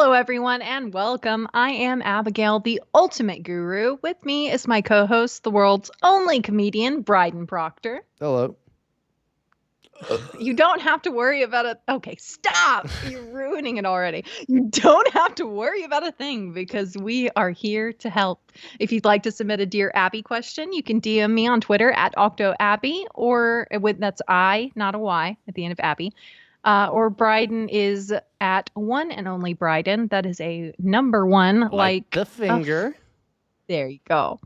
Hello, everyone, and welcome. I am Abigail, the ultimate guru. With me is my co host, the world's only comedian, Bryden Proctor. Hello. You don't have to worry about it. Okay, stop. You're ruining it already. You don't have to worry about a thing because we are here to help. If you'd like to submit a Dear Abby question, you can DM me on Twitter at OctoAbby, or that's I, not a Y, at the end of Abby. Or Bryden is at one and only Bryden. That is a number one, like the finger. There you go.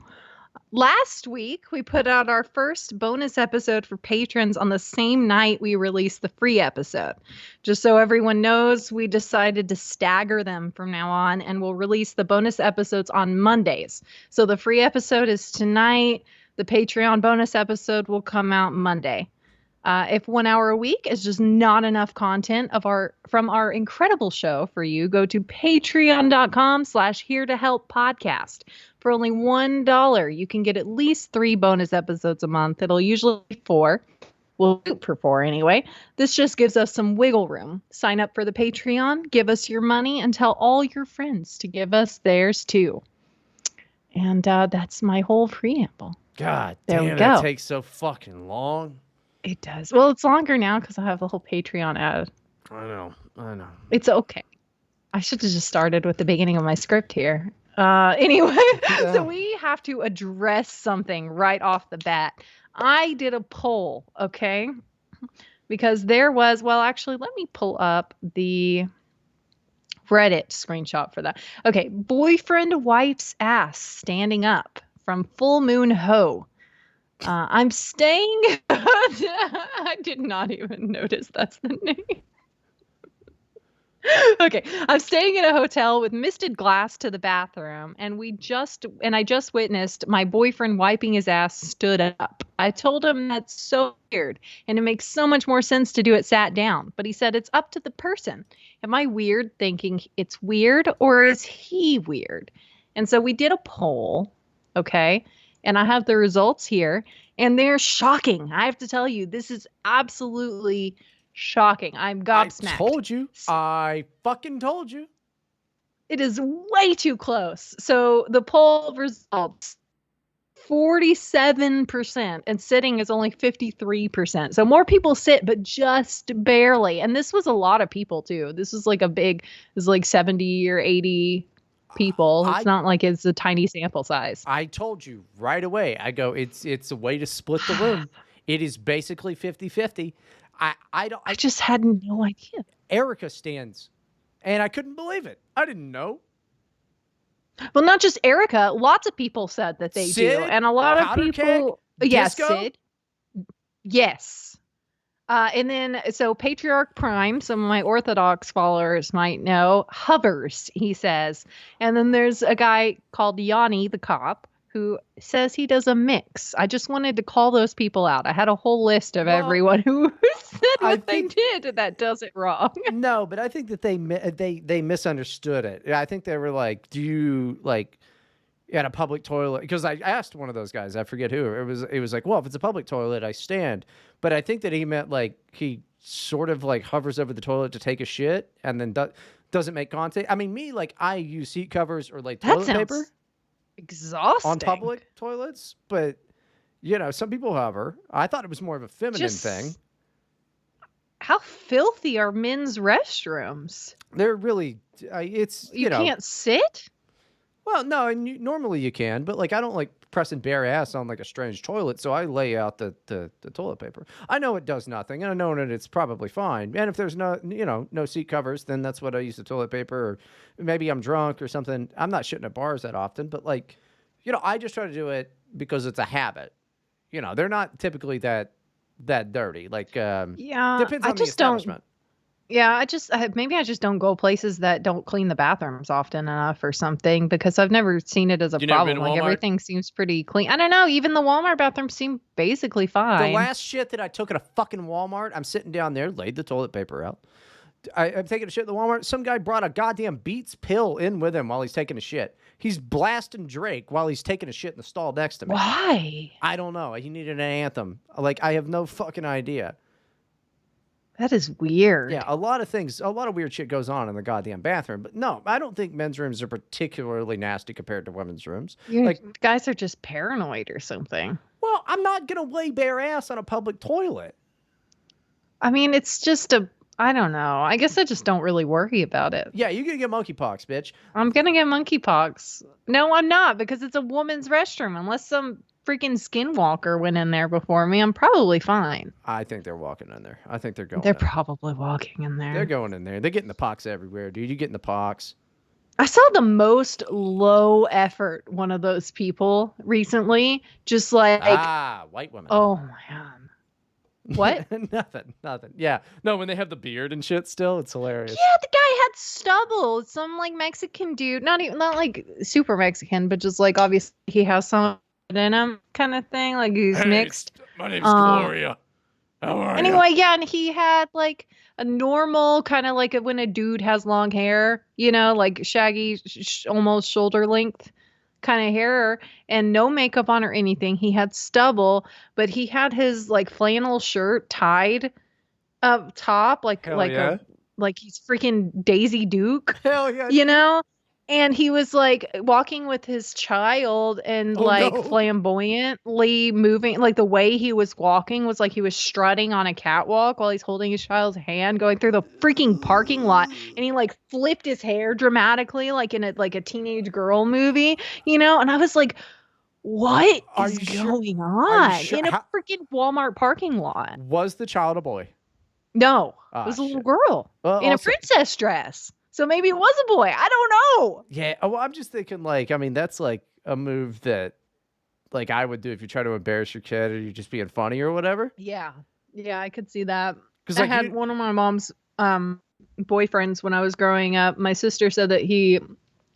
Last week, we put out our first bonus episode for patrons on the same night we released the free episode. Just so everyone knows, we decided to stagger them from now on, and we'll release the bonus episodes on Mondays. So the free episode is tonight. The Patreon bonus episode will come out Monday. If 1 hour a week is just not enough content from our incredible show for you, go to patreon.com/here-to-help-podcast. For only $1, you can get at least 3 bonus episodes a month. It'll usually be 4. We'll shoot for 4 anyway. This just gives us some wiggle room. Sign up for the Patreon, give us your money, and tell all your friends to give us theirs too. And that's my whole preamble. God there damn, we go. It takes so fucking long. It does. Well, it's longer now because I have the whole Patreon ad. I know. It's okay. I should have just started with the beginning of my script here. Anyway, So we have to address something right off the bat. I did a poll, okay? Because there was, actually, let me pull up the Reddit screenshot for that. Okay, boyfriend wife's ass standing up from Full Moon Ho. I'm staying. I did not even notice that's the name. Okay, I'm staying in a hotel with misted glass to the bathroom, and I just witnessed my boyfriend wiping his ass stood up. I told him that's so weird, and it makes so much more sense to do it sat down. But he said it's up to the person. Am I weird thinking it's weird, or is he weird? And so we did a poll, okay? And I have the results here, and they're shocking. I have to tell you, this is absolutely shocking. I'm gobsmacked. I fucking told you. It is way too close. So the poll results, 47%, and sitting is only 53%. So more people sit, but just barely. And this was a lot of people too. This was like 70 or 80 people. It's not like it's a tiny sample size. I told you right away. I go, it's a way to split the room. It is basically 50-50. I just had no idea. Erica stands, and I couldn't believe it. I didn't know. Well, not just Erica. Lots of people said that they Syd, do, and a lot of people. Yes, Disco? Syd. Yes. And then, so Patriarch Prime, some of my Orthodox followers might know, hovers, he says. And then there's a guy called Yanni, the cop, who says he does a mix. I just wanted to call those people out. I had a whole list of everyone who said what they did, and that does it wrong. No, but I think that they misunderstood it. I think they were like, do you, like, at a public toilet? Because I asked one of those guys, I forget who, it was like, well, if it's a public toilet, I stand. But I think that he meant, like, he sort of, like, hovers over the toilet to take a shit and then doesn't make contact. I mean, me, like, I use seat covers or, like, toilet paper. Exhausting. On public toilets. But, you know, some people hover. I thought it was more of a feminine thing. How filthy are men's restrooms? They're really, you know. You can't sit? Well, no, and normally you can, but, like, I don't like pressing bare ass on, like, a strange toilet, so I lay out the toilet paper. I know it does nothing, and I know that it's probably fine. And if there's no seat covers, then that's what I use the toilet paper, or maybe I'm drunk or something. I'm not shitting at bars that often, but, like, you know, I just try to do it because it's a habit. You know, they're not typically that dirty. Like, depends on the establishment. Yeah, maybe I just don't go places that don't clean the bathrooms often enough or something, because I've never seen it as a problem. Like, everything seems pretty clean. I don't know. Even the Walmart bathrooms seem basically fine. The last shit that I took at a fucking Walmart, I'm sitting down there, laid the toilet paper out. I'm taking a shit at the Walmart. Some guy brought a goddamn Beats pill in with him while he's taking a shit. He's blasting Drake while he's taking a shit in the stall next to me. Why? I don't know. He needed an anthem. Like, I have no fucking idea. That is weird. Yeah, a lot of weird shit goes on in the goddamn bathroom. But no, I don't think men's rooms are particularly nasty compared to women's rooms. Like, Guys are just paranoid or something. well, I'm not gonna lay bare ass on a public toilet. I mean, it's just I don't know. I guess I just don't really worry about it. Yeah, you're gonna get monkeypox, bitch. I'm gonna get monkeypox. No, I'm not, because it's a woman's restroom. Unless some freaking skinwalker went in there before me, I'm probably fine. I think they're walking in there. I think they're going. They're probably walking in there. They're going in there. They're getting the pox everywhere, dude. You getting the pox. I saw the most low effort one of those people recently. Just like, white women. oh man. What? Nothing. Yeah. No, when they have the beard and shit still, it's hilarious. Yeah, the guy had stubble. Some like Mexican dude, not like super Mexican, but just like obviously he has some in him kind of thing. Like he's mixed. My name's Gloria. How are Anyway, yeah, and he had like a normal kind of like when a dude has long hair, like shaggy, almost shoulder length kind of hair, and no makeup on or anything. He had stubble, but he had his like flannel shirt tied up top, like he's freaking Daisy Duke. Hell yeah. And he was like walking with his child and flamboyantly moving. Like the way he was walking was like he was strutting on a catwalk while he's holding his child's hand going through the freaking parking lot. And he like flipped his hair dramatically, like in a teenage girl movie, And I was like, what is going on in a freaking Walmart parking lot? Was the child a boy? No, it was a little girl in a princess dress. So maybe it was a boy. I don't know. Yeah. Well, I'm just thinking that's like a move that like I would do if you try to embarrass your kid or you're just being funny or whatever. Yeah. Yeah, I could see that. Because I had one of my mom's boyfriends when I was growing up. My sister said that he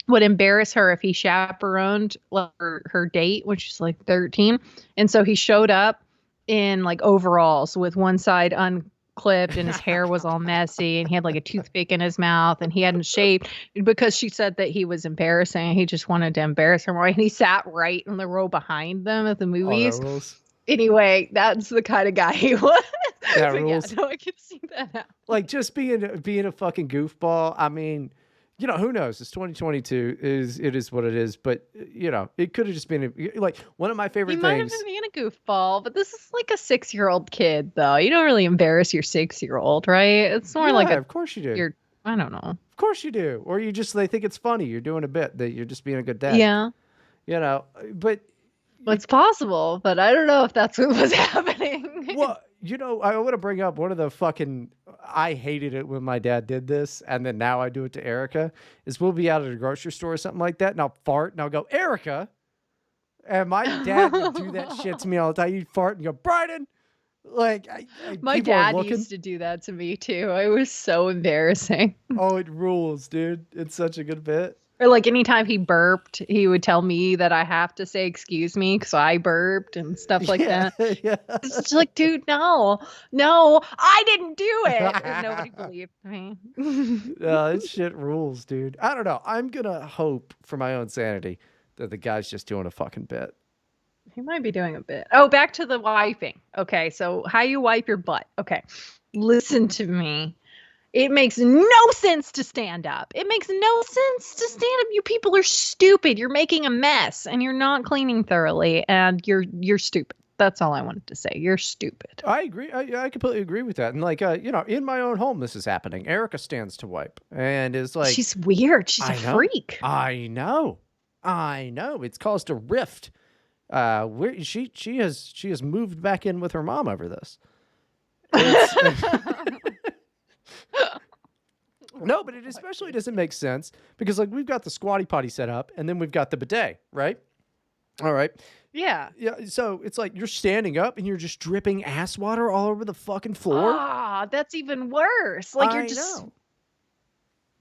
would embarrass her if he chaperoned her date when she's like 13. And so he showed up in like overalls with one side unclipped and his hair was all messy and he had like a toothpick in his mouth and he hadn't shaved because she said that he was embarrassing. He just wanted to embarrass her more, and he sat right in the row behind them at the movies. Anyway, that's the kind of guy he was. That rules. Yeah, no, I can see that now. Like just being a fucking goofball. I mean, who knows? It's 2022. It is what it is. But it could have just been like one of my favorite things. Might have been being a goofball, but this is like a 6-year-old kid, though. You don't really embarrass your 6-year-old, right? It's more like of course you do. I don't know. Of course you do. Or they think it's funny. You're doing a bit that you're just being a good dad. Yeah. But it's possible, but I don't know if that's what was happening. Well, I want to bring up one of the fucking, I hated it when my dad did this, and then now I do it to Erica, is we'll be out at a grocery store or something like that, and I'll fart, and I'll go, Erica! And my dad would do that shit to me all the time. You'd fart and go, Bryden! Like, my dad used to do that to me, too. It was so embarrassing. Oh, it rules, dude. It's such a good bit. Or like anytime he burped, he would tell me that I have to say excuse me because I burped and stuff like that. Yeah. It's just like, dude, no, I didn't do it. And nobody believed me. This shit rules, dude. I don't know. I'm going to hope for my own sanity that the guy's just doing a fucking bit. He might be doing a bit. Oh, back to the wiping. Okay, so how you wipe your butt. Okay, listen to me. It makes no sense to stand up. It makes no sense to stand up. You people are stupid. You're making a mess and you're not cleaning thoroughly and you're stupid. That's all I wanted to say. You're stupid. I agree. I completely agree with that. And like, in my own home, this is happening. Erica stands to wipe and is like, she's weird. She's a freak. I know. It's caused a rift. Where she has moved back in with her mom over this. No, but it especially doesn't make sense because like we've got the squatty potty set up and then we've got the bidet, right? All right. Yeah. Yeah. So it's like you're standing up and you're just dripping ass water all over the fucking floor. That's even worse. Like you're just. Know.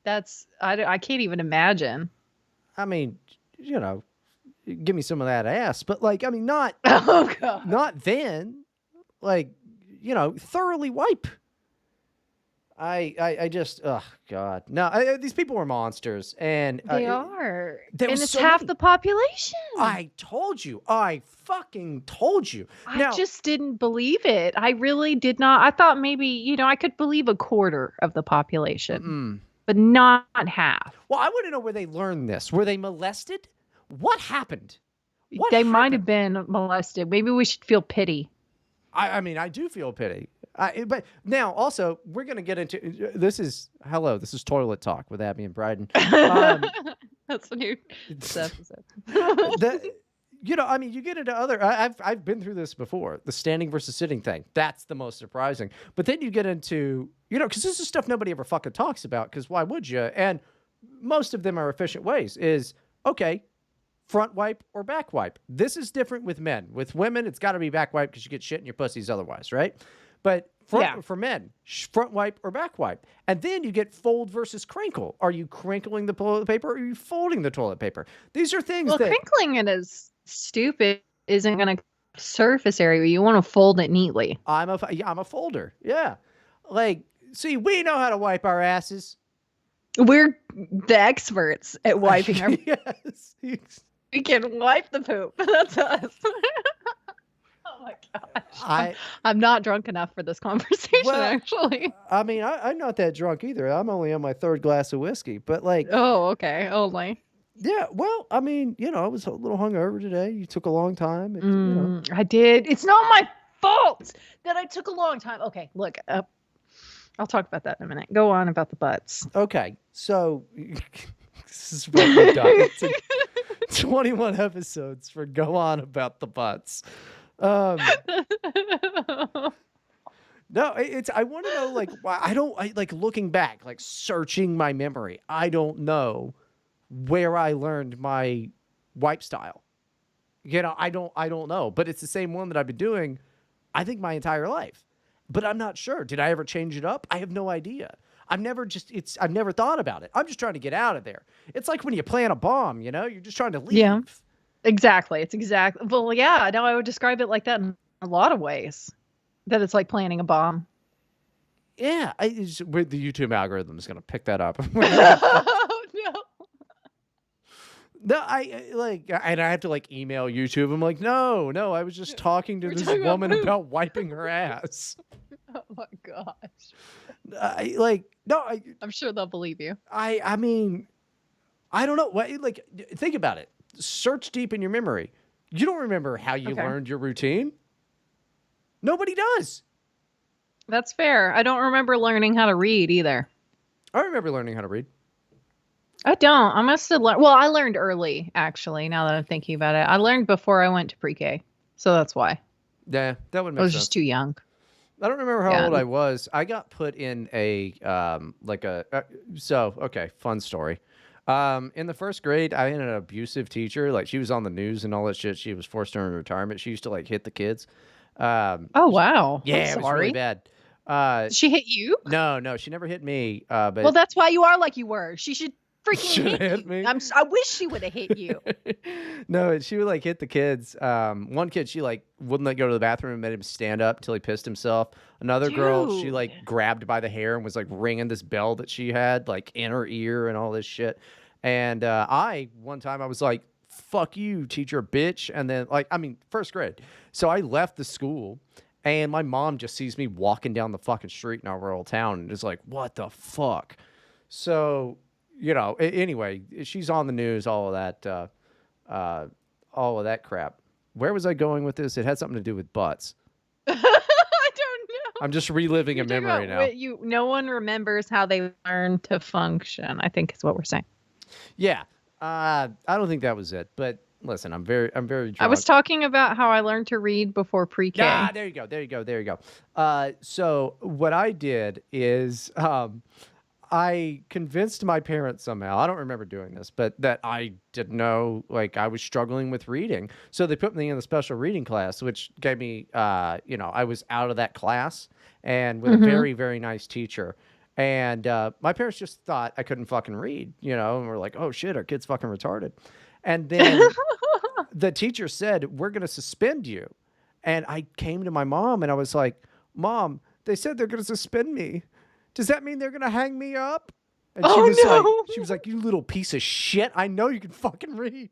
That's I can't even imagine. I mean, give me some of that ass, but like I mean, not. Oh God. Not then. Like thoroughly wipe. I just, oh God, no, these people were monsters, and They are. there was And it's so half many. the population. I told you, I fucking told you. I Now, just didn't believe it. I really did not. I thought maybe, I could believe a quarter of the population, but not half. well, I want to know where they learned this. Were they molested? What happened? What They might have happened? been molested. Maybe we should feel pity. I mean, I do feel pity. But now, also, we're going to get into this. This is Toilet Talk with Abby and Bryden. That's a new episode. the, I mean, you get into other. I've been through this before. The standing versus sitting thing. That's the most surprising. But then you get into, because this is stuff nobody ever fucking talks about. Because why would you? And most of them are efficient ways. Is okay. Front wipe or back wipe. This is different with men. With women, it's got to be back wipe because you get shit in your pussies otherwise, right? But for men, front wipe or back wipe. And then you get fold versus crinkle. Are you crinkling the toilet paper or are you folding the toilet paper? These are things that... crinkling it is stupid. Isn't going to surface area. You want to fold it neatly. I'm a folder. Yeah. Like, see, we know how to wipe our asses. We're the experts at wiping our... Yes. We can wipe the poop. That's us. Oh my gosh. I'm not drunk enough for this conversation, actually. I mean, I'm not that drunk either. I'm only on my third glass of whiskey. But like... Oh, okay. Only. Yeah, well, I mean, I was a little hungover today. You took a long time. I did. It's not my fault that I took a long time. Okay, look, I'll talk about that in a minute. Go on about the butts. Okay, so this is what we've done. 21 episodes for Go On About the Butts. No, I want to know, like, why I looking back, like searching my memory. I don't know where I learned my wipe style. I don't know, but it's the same one that I've been doing, I think, my entire life. But I'm not sure. Did I ever change it up? I have no idea. I've never thought about it. I'm just trying to get out of there. It's like when you plant a bomb, you're just trying to leave. Yeah, exactly. It's exactly. Well, yeah, no, I would describe it like that in a lot of ways, that it's like planting a bomb. Yeah. The YouTube algorithm is going to pick that up. Oh, no. No, and I have to email YouTube. I'm like, no, I was just talking to this woman about wiping her ass. Oh my gosh. I'm sure they'll believe you. I mean, I don't know. Think about it. Search deep in your memory. You don't remember how you learned your routine? Nobody does. That's fair. I don't remember learning how to read either. I remember learning how to read. I don't. I must have learned. Well, I learned early, actually, now that I'm thinking about it. I learned before I went to pre-K. So that's why. Yeah, that would make sense. I was just too young. I don't remember how old I was. I got put in fun story. In the first grade, I had an abusive teacher. Like, she was on the news and all that shit. She was forced into retirement. She used to hit the kids. Oh, wow. Yeah, it was really bad. She hit you? No, she never hit me. But well, that's why you are like you were. She should freaking hit me. I wish she would have hit you. No, she would hit the kids. One kid, she wouldn't let go to the bathroom and made him stand up until he pissed himself. Another girl, she grabbed by the hair and was ringing this bell that she had in her ear and all this shit. And one time I was like, fuck you, teacher, bitch. And then first grade. So I left the school and my mom just sees me walking down the fucking street in our rural town and is like, what the fuck? So, anyway, she's on the news, all of that crap. Where was I going with this? It had something to do with butts. I don't know. I'm just reliving a memory now. No one remembers how they learn to function, I think is what we're saying. Yeah. I don't think that was it, but listen, I'm very drunk. I was talking about how I learned to read before pre-K. Ah, there you go. So what I did is, I convinced my parents somehow, I don't remember doing this, but that I didn't know, I was struggling with reading. So they put me in the special reading class, which gave me, I was out of that class and with a very, very nice teacher. And my parents just thought I couldn't fucking read, and we're like, oh shit, our kid's fucking retarded. And then the teacher said, we're going to suspend you. And I came to my mom and I was like, Mom, they said they're going to suspend me. does that mean they're going to hang me up? And she was like, you little piece of shit. I know you can fucking read.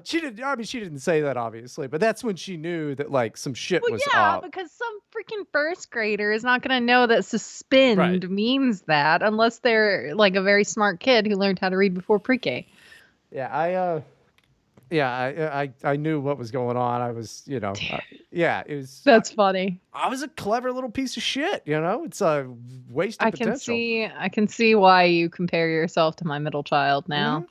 She didn't say that obviously, but that's when she knew that like some shit was up. Because some freaking first grader is not going to know that suspend means that unless they're like a very smart kid who learned how to read before pre-K. Yeah, I knew what was going on. I was, it was. That's funny. I was a clever little piece of shit. It's a waste of potential. I can see why you compare yourself to my middle child now.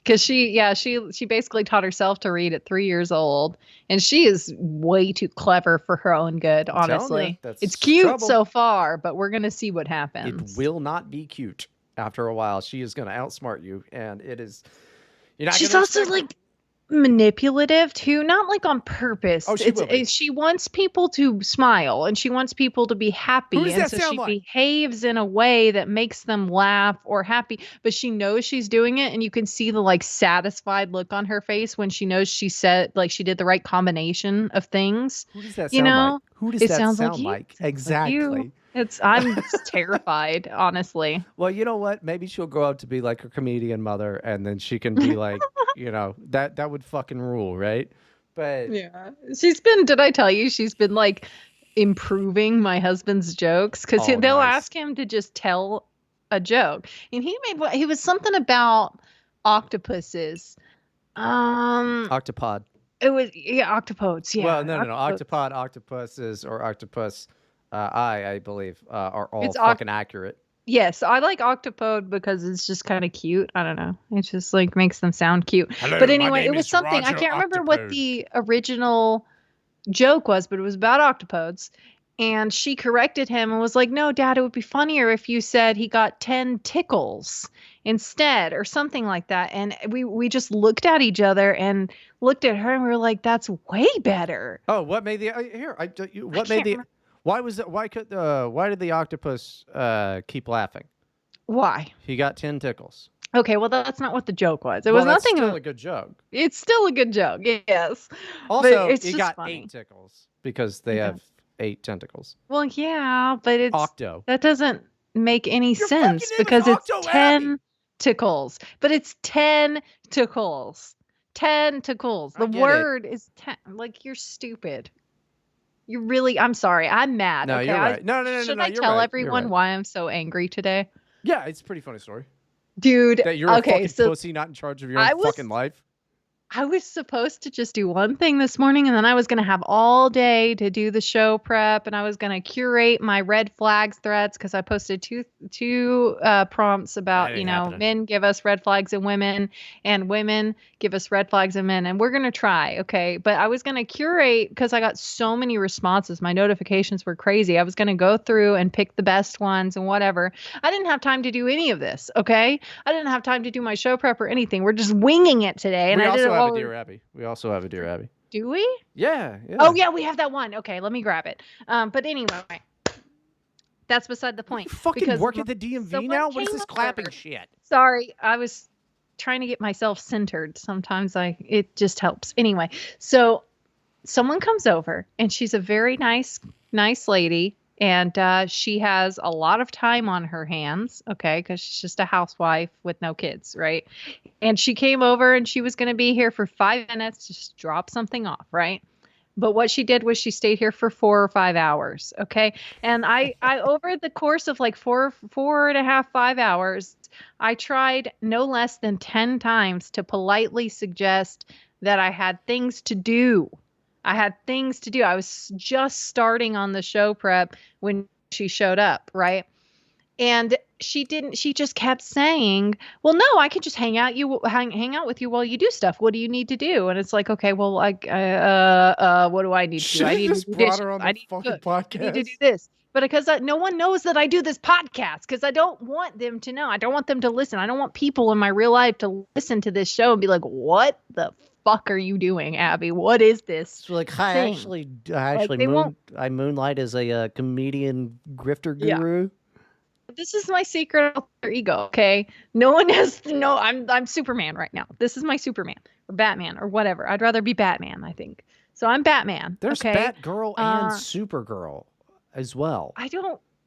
Because she basically taught herself to read at 3 years old, and she is way too clever for her own good. Honestly, it's cute so far, but we're gonna see what happens. It will not be cute after a while. She is gonna outsmart you, and it is. She's also like manipulative too, not like on purpose. Oh, she wants people to smile and she wants people to be happy, and so she behaves in a way that makes them laugh or happy, but she knows she's doing it, and you can see the like satisfied look on her face when she knows she said like she did the right combination of things. Who does that sound like? Who does that sound like? Exactly. I'm terrified, honestly. Well, you know what? Maybe she'll grow up to be like her comedian mother, and then she can be like, that would fucking rule, right? But yeah, did I tell you, she's been like improving my husband's jokes, because they'll ask him to just tell a joke, and he was something about octopuses. Octopod. It was octopodes. Yeah. Well, no. Octopod, octopuses, or octopus. I believe are all fucking accurate. Yes, I like octopode because it's just kind of cute. I don't know. It just like makes them sound cute. Hello, but anyway, it was something. Roger I can't remember Octopode. what the original joke was, but it was about octopodes. And she corrected him and was like, "No, Dad, it would be funnier if you said he got 10 tickles instead," or something like that. And we just looked at each other and looked at her, and we were like, "That's way better." Oh, what made the Why did the octopus keep laughing? Why? He got 10 tickles. Okay, well, that's not what the joke was. It was nothing. Still a good joke. It's still a good joke, yes. Also, it's he just got funny. 8 tickles because they have 8 tentacles. Well, yeah, but it's Octo. That doesn't make any sense because it's 10 tickles. But it's 10 tickles. 10 tickles. The word is 10. Like, you're stupid. You really, I'm sorry. I'm mad. No, okay? you're right. No. Should I tell everyone why I'm so angry today? Yeah, it's a pretty funny story. Dude. That you're a fucking pussy not in charge of your own fucking life. I was supposed to just do one thing this morning, and then I was going to have all day to do the show prep, and I was going to curate my red flags threads, because I posted two prompts about, men give us red flags in women, and women give us red flags in men, and we're going to try, okay? But I was going to curate because I got so many responses. My notifications were crazy. I was going to go through and pick the best ones and whatever. I didn't have time to do any of this, okay? I didn't have time to do my show prep or anything. We're just winging it today, and I did it. We also have a Dear Abby. Do we? Yeah. Oh, yeah, we have that one. Okay, let me grab it. But anyway, that's beside the point. You fucking work at the DMV now? What is this clapping shit? Sorry, I was trying to get myself centered. Sometimes it just helps. Anyway, so someone comes over, and she's a very nice lady. And she has a lot of time on her hands, okay, because she's just a housewife with no kids, right? And she came over, and she was going to be here for 5 minutes, just drop something off, right? But what she did was she stayed here for 4 or 5 hours, okay? And I over the course of like 4.5, 5 hours, I tried no less than 10 times to politely suggest that I had things to do. I was just starting on the show prep when she showed up, right? And she just kept saying, "Well, no, I can just hang out with you while you do stuff. What do you need to do?" And it's like, okay, well, what do I need to do? I need to do this. I need to do this. But because no one knows that I do this podcast, because I don't want them to know. I don't want them to listen. I don't want people in my real life to listen to this show and be like, "What the fuck are you doing, Abby? What is this?" So like, I I moonlight as a comedian grifter guru. Yeah. This is my secret alter ego, okay? No one has to know I'm Superman right now. This is my Superman or Batman or whatever. I'd rather be Batman, I think. So I'm Batman. There's okay? Batgirl and Supergirl as well.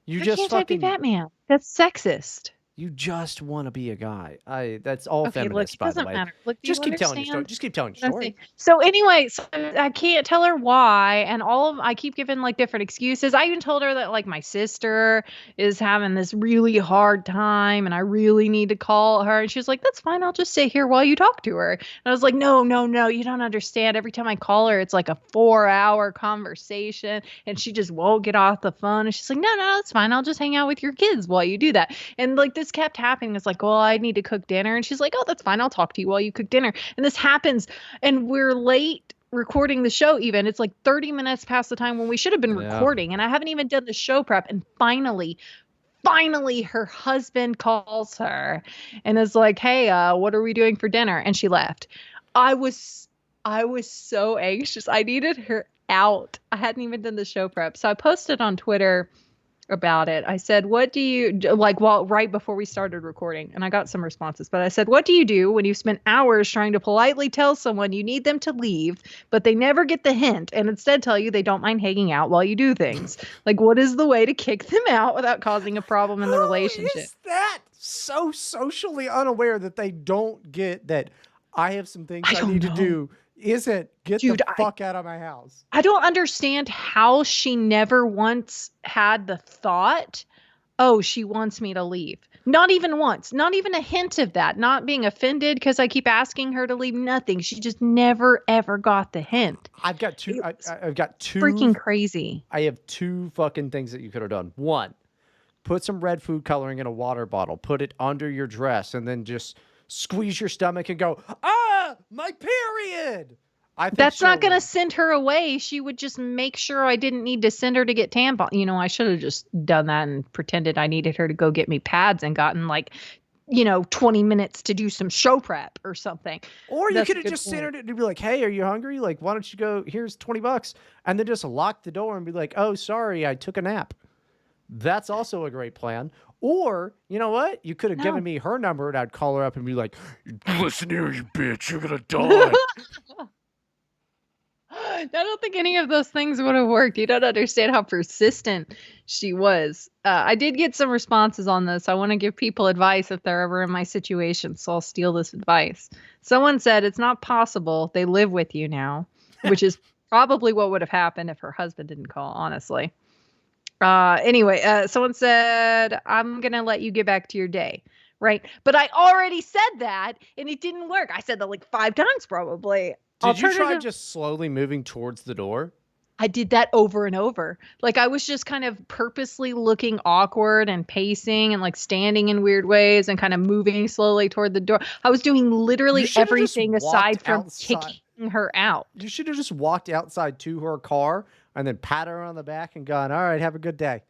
You Why just can't I be fucking Batman? That's sexist. you just want to be a guy. That's all Okay, look, feminist, it by the doesn't way. matter. Look, do you Just keep telling your story. understand Just keep telling your what I'm story. saying? So anyway, so I can't tell her why, and I keep giving like different excuses. I even told her that like my sister is having this really hard time, and I really need to call her. And she was like, "That's fine. I'll just sit here while you talk to her." And I was like, "No, no, no. You don't understand. Every time I call her, it's like a 4-hour conversation, and she just won't get off the phone." And she's like, "No, no, it's fine. I'll just hang out with your kids while you do that." And like this kept happening. It's like, well, I need to cook dinner. And she's like, oh, that's fine. I'll talk to you while you cook dinner. And this happens. And we're late recording the show even. It's like 30 minutes past the time when we should have been recording. And I haven't even done the show prep. And finally her husband calls her and is like, hey, what are we doing for dinner? And she left. I was so anxious. I needed her out. I hadn't even done the show prep. So I posted on Twitter about it. I said, what do you like, well, right before we started recording, and I got some responses, but I said, what do you do when you spend hours trying to politely tell someone you need them to leave, but they never get the hint and instead tell you they don't mind hanging out while you do things? Like, what is the way to kick them out without causing a problem in the relationship? Is that so socially unaware that they don't get that I have some things I need to do? Is it get the fuck out of my house? I don't understand how she never once had the thought, oh, she wants me to leave. Not even once. Not even a hint of that. Not being offended because I keep asking her to leave. Nothing. She just never, ever got the hint. I've got two. I've got two. Freaking crazy. I have two fucking things that you could have done. One, put some red food coloring in a water bottle. Put it under your dress and then just squeeze your stomach and go, my period. That's not going to send her away. She would just make sure I didn't need to send her to get tampon. You know, I should have just done that and pretended I needed her to go get me pads and gotten like, 20 minutes to do some show prep or something. Or you could have just sent her to be like, hey, are you hungry? Like, why don't you go, here's $20. And then just lock the door and be like, oh, sorry, I took a nap. That's also a great plan. Or, you know what? You could have given me her number and I'd call her up and be like, listen here, you bitch, you're going to die. I don't think any of those things would have worked. You don't understand how persistent she was. I did get some responses on this. I want to give people advice if they're ever in my situation, so I'll steal this advice. Someone said it's not possible. They live with you now, which is probably what would have happened if her husband didn't call, honestly. Anyway, someone said, I'm going to let you get back to your day. Right. But I already said that and it didn't work. I said that like 5 times probably. Did you try just slowly moving towards the door? I did that over and over. Like I was just kind of purposely looking awkward and pacing and like standing in weird ways and kind of moving slowly toward the door. I was doing literally everything aside from kicking her out. You should have just walked outside to her car and then pat her on the back and gone, all right, have a good day.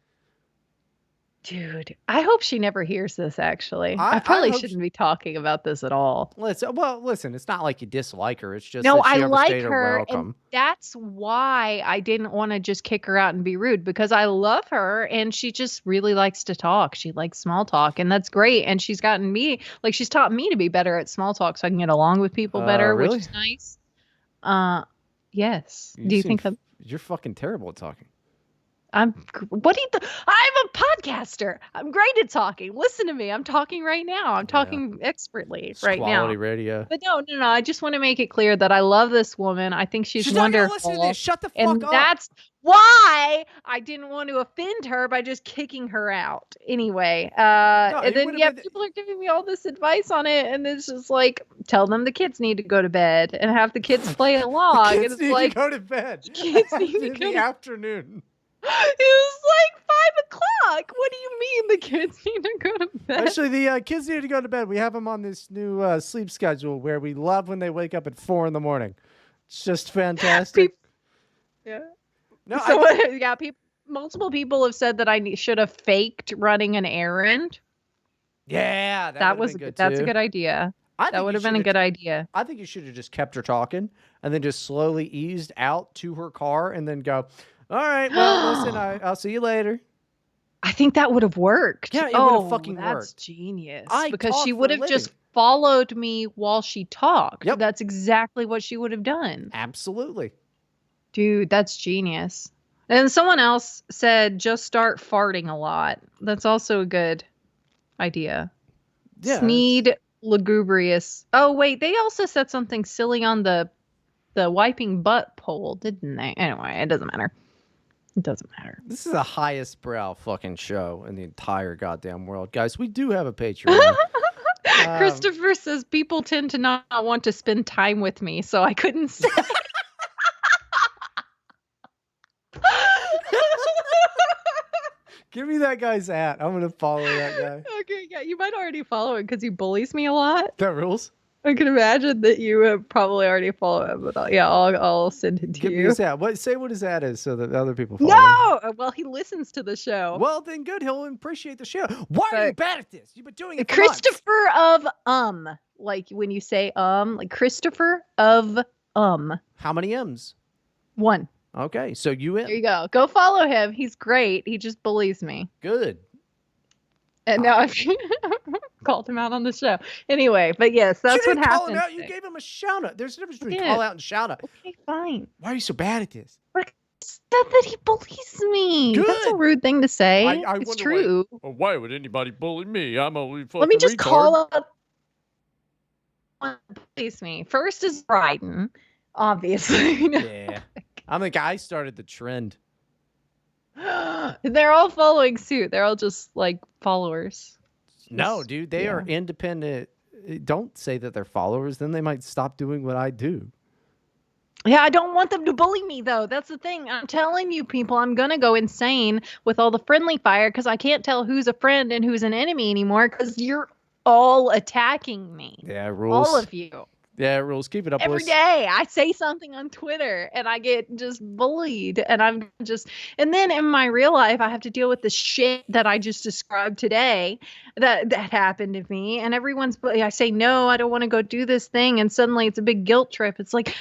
Dude, I hope she never hears this, actually. I probably shouldn't be talking about this at all. Listen, it's not like you dislike her. It's just no, that I like her, and that's why I didn't want to just kick her out and be rude, because I love her, and she just really likes to talk. She likes small talk, and that's great. And she's gotten me, like, she's taught me to be better at small talk so I can get along with people better, really? which is nice. Yes. Do you think you're fucking terrible at talking? I'm a podcaster. I'm great at talking. Listen to me. I'm talking right now. I'm talking expertly right now. Quality radio. But no. I just want to make it clear that I love this woman. I think she's wonderful. Not gonna listen to this. Shut the fuck up. That's why I didn't want to offend her by just kicking her out. Anyway, and then people are giving me all this advice on it, and it's just like, tell them the kids need to go to bed and have the kids play along. The kids need to go to bed. Kids need to go in the afternoon. It was like 5 o'clock. What do you mean the kids need to go to bed? Actually, the kids need to go to bed. We have them on this new sleep schedule where we love when they wake up at 4 a.m. It's just fantastic. Yeah. No, multiple people have said that I should have faked running an errand. Yeah, that's a good idea. That would have been a good idea. I think you should have just kept her talking and then just slowly eased out to her car and then go, all right, well, listen, I'll see you later. I think that would have worked. Yeah, it would have fucking worked. That's genius. Because she would have just followed me while she talked. Yep. That's exactly what she would have done. Absolutely. Dude, that's genius. And someone else said just start farting a lot. That's also a good idea. Yeah. Sneed lugubrious. Oh wait, they also said something silly on the wiping butt poll, didn't they? Anyway, it doesn't matter. It doesn't matter. This is the highest brow fucking show in the entire goddamn world. Guys, we do have a Patreon. Christopher says people tend to not want to spend time with me, so I couldn't say. Give me that guy's at. I'm going to follow that guy. Okay, yeah, you might already follow him because he bullies me a lot. That rules. I can imagine that you have probably already follow him, but I'll send it to Give you. me his at. Say what his at is so that other people follow him. No! Well, he listens to the show. Well, then good. He'll appreciate the show. Why are you bad at this? You've been doing it for Christopher of like when you say like Christopher of How many M's? 1. Okay, so you in. There you go. Go follow him. He's great. He just bullies me. Good. And now I've called him out on the show. Anyway, but yes, that's what happened. Call him out. You gave him a shout out. There's a difference between call out and shout out. Okay, fine. Why are you so bad at this? But that he bullies me. Good. That's a rude thing to say. I it's true. Why would anybody bully me? I'm only fucking Let me just retard. call out bullies me. First is Bryden, obviously. Yeah. I'm the guy who started the trend. They're all following suit. They're all just like followers. No, dude, they are independent. Don't say that they're followers, then they might stop doing what I do. Yeah, I don't want them to bully me, though. That's the thing. I'm telling you, people, I'm going to go insane with all the friendly fire because I can't tell who's a friend and who's an enemy anymore because you're all attacking me. Yeah, rules. All of you. Yeah, rules. Keep it up. Every day I say something on Twitter and I get just bullied and and then in my real life I have to deal with the shit that I just described today that happened to me and I say no, I don't want to go do this thing and suddenly it's a big guilt trip. It's like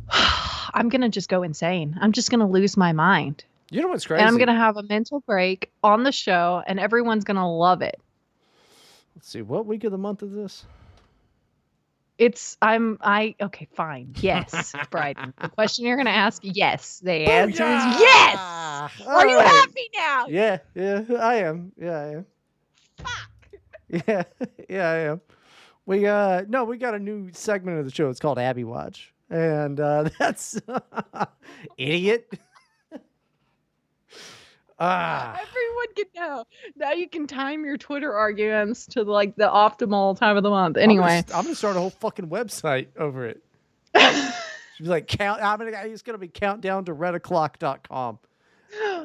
I'm going to just go insane. I'm just going to lose my mind. You know what's crazy? And I'm going to have a mental break on the show and everyone's going to love it. Let's see, what week of the month is this? Okay, fine. Yes, Bryden. The question you're going to ask, yes. The answer is yes. Are you happy now? Yeah, I am. Yeah, I am. Fuck. Yeah, I am. We got a new segment of the show. It's called Abby Watch. And that's idiot. Everyone can know. Now you can time your Twitter arguments to like the optimal time of the month. Anyway, I'm gonna start a whole fucking website over it. She'd be like, it's gonna be countdown to redoclock.com.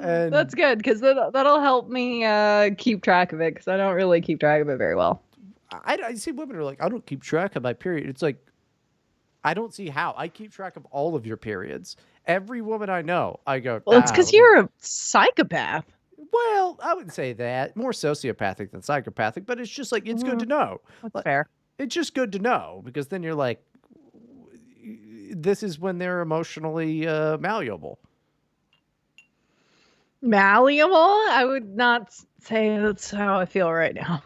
And that's good because that'll help me keep track of it because I don't really keep track of it very well. I see women are like, I don't keep track of my period. It's like, I don't see how. I keep track of all of your periods. Every woman I know, I go. Well, it's because you're a psychopath. Well, I wouldn't say that. More sociopathic than psychopathic, but it's just like, it's good to know. That's fair. It's just good to know because then you're like, this is when they're emotionally malleable. Malleable? I would not say that's how I feel right now.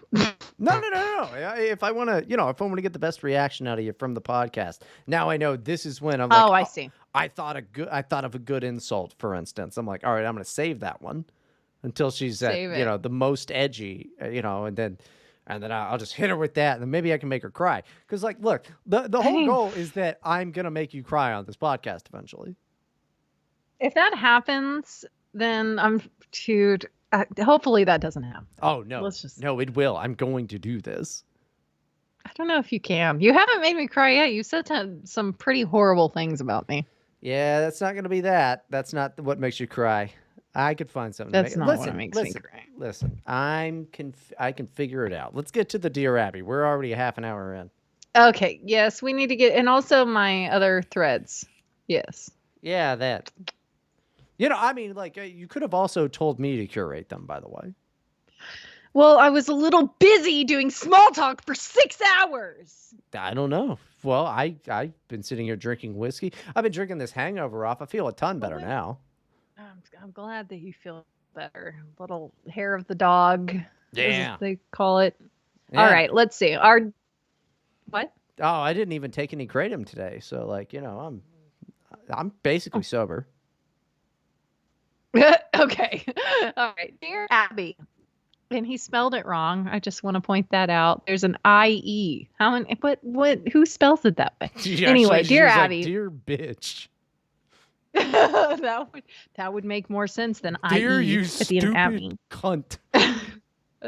No. If I want to, get the best reaction out of you from the podcast, now I know this is when I'm like, I see. I thought of a good insult, for instance. I'm like, all right, I'm going to save that one until she's at, the most edgy, and then I'll just hit her with that, and then maybe I can make her cry. Because, like, look, the whole goal is that I'm going to make you cry on this podcast eventually. If that happens, then hopefully that doesn't happen. Oh, no. No, it will. I'm going to do this. I don't know if you can. You haven't made me cry yet. You said some pretty horrible things about me. Yeah, that's not going to be that. That's not what makes you cry. I could find something. That's not what makes me cry. Listen, I can figure it out. Let's get to the Dear Abby. We're already half an hour in. Okay. Yes, we need to get, and also my other threads. Yes. Yeah, that. You could have also told me to curate them, by the way. Well, I was a little busy doing small talk for 6 hours. I don't know. Well, I've been sitting here drinking whiskey. I've been drinking this hangover off. I feel a ton better now. I'm glad that you feel better. Little hair of the dog. Yeah. As they call it. Yeah. All right, let's see. What? Oh, I didn't even take any kratom today. So, I'm basically sober. Okay. All right. Dear Abby. And he spelled it wrong. I just want to point that out. There's an IE. How many, who spells it that way? Anyway, She dear was like, Abby. dear bitch. that would make more sense than Dear IE you at the end of Abby. stupid cunt.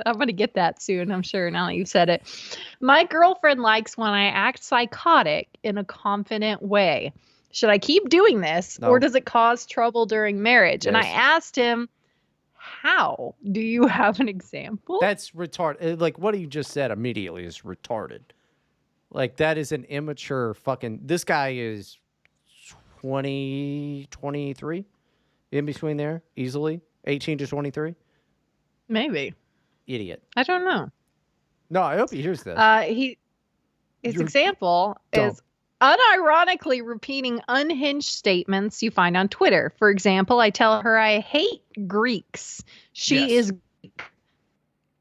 I'm going to get that soon, I'm sure, now that you've said it. My girlfriend likes when I act psychotic in a confident way. Should I keep doing this, No. or does it cause trouble during marriage? Yes. And I asked him, how? Do you have an example? That's retarded. Like, what you just said immediately is retarded. Like, that is an immature fucking... This guy is 23? In between there, easily. 18 to 23? Maybe. Idiot. I don't know. No, I hope he hears this. His You're example dumb. is unironically repeating unhinged statements you find on Twitter. For example, I tell her I hate Greeks. She Yes. is.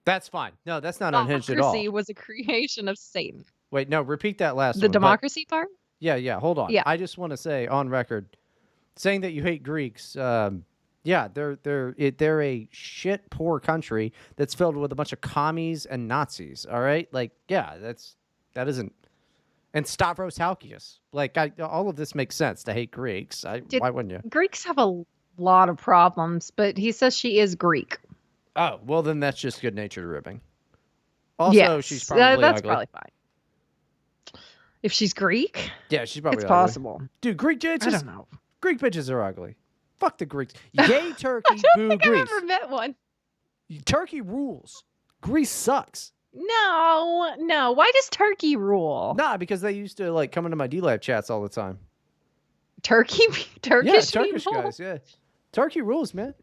That's fine. No, that's not unhinged at all. Democracy was a creation of Satan. Wait, no, repeat that last The one. democracy part? Yeah, hold on. Yeah. I just want to say on record, saying that you hate Greeks, yeah, they're a shit poor country that's filled with a bunch of commies and Nazis. All right, like yeah, that isn't. And Stavros Halkias, like all of this makes sense to hate Greeks. Why wouldn't you? Greeks have a lot of problems, but he says she is Greek. Oh well, then that's just good natured ribbing. Also, Yes, she's probably that's ugly. probably fine. If she's Greek, Yeah, she's probably it's ugly. possible. Dude, Greek bitches. I don't know. Greek bitches are ugly. Fuck the Greeks. Yay, Turkey, I don't boo think Greece. I've ever met one. Turkey rules. Greece sucks. No. Why does Turkey rule? Nah, because they used to like come into my D-Live chats all the time. Turkish Turkish people? guys, yeah. Turkey rules, man.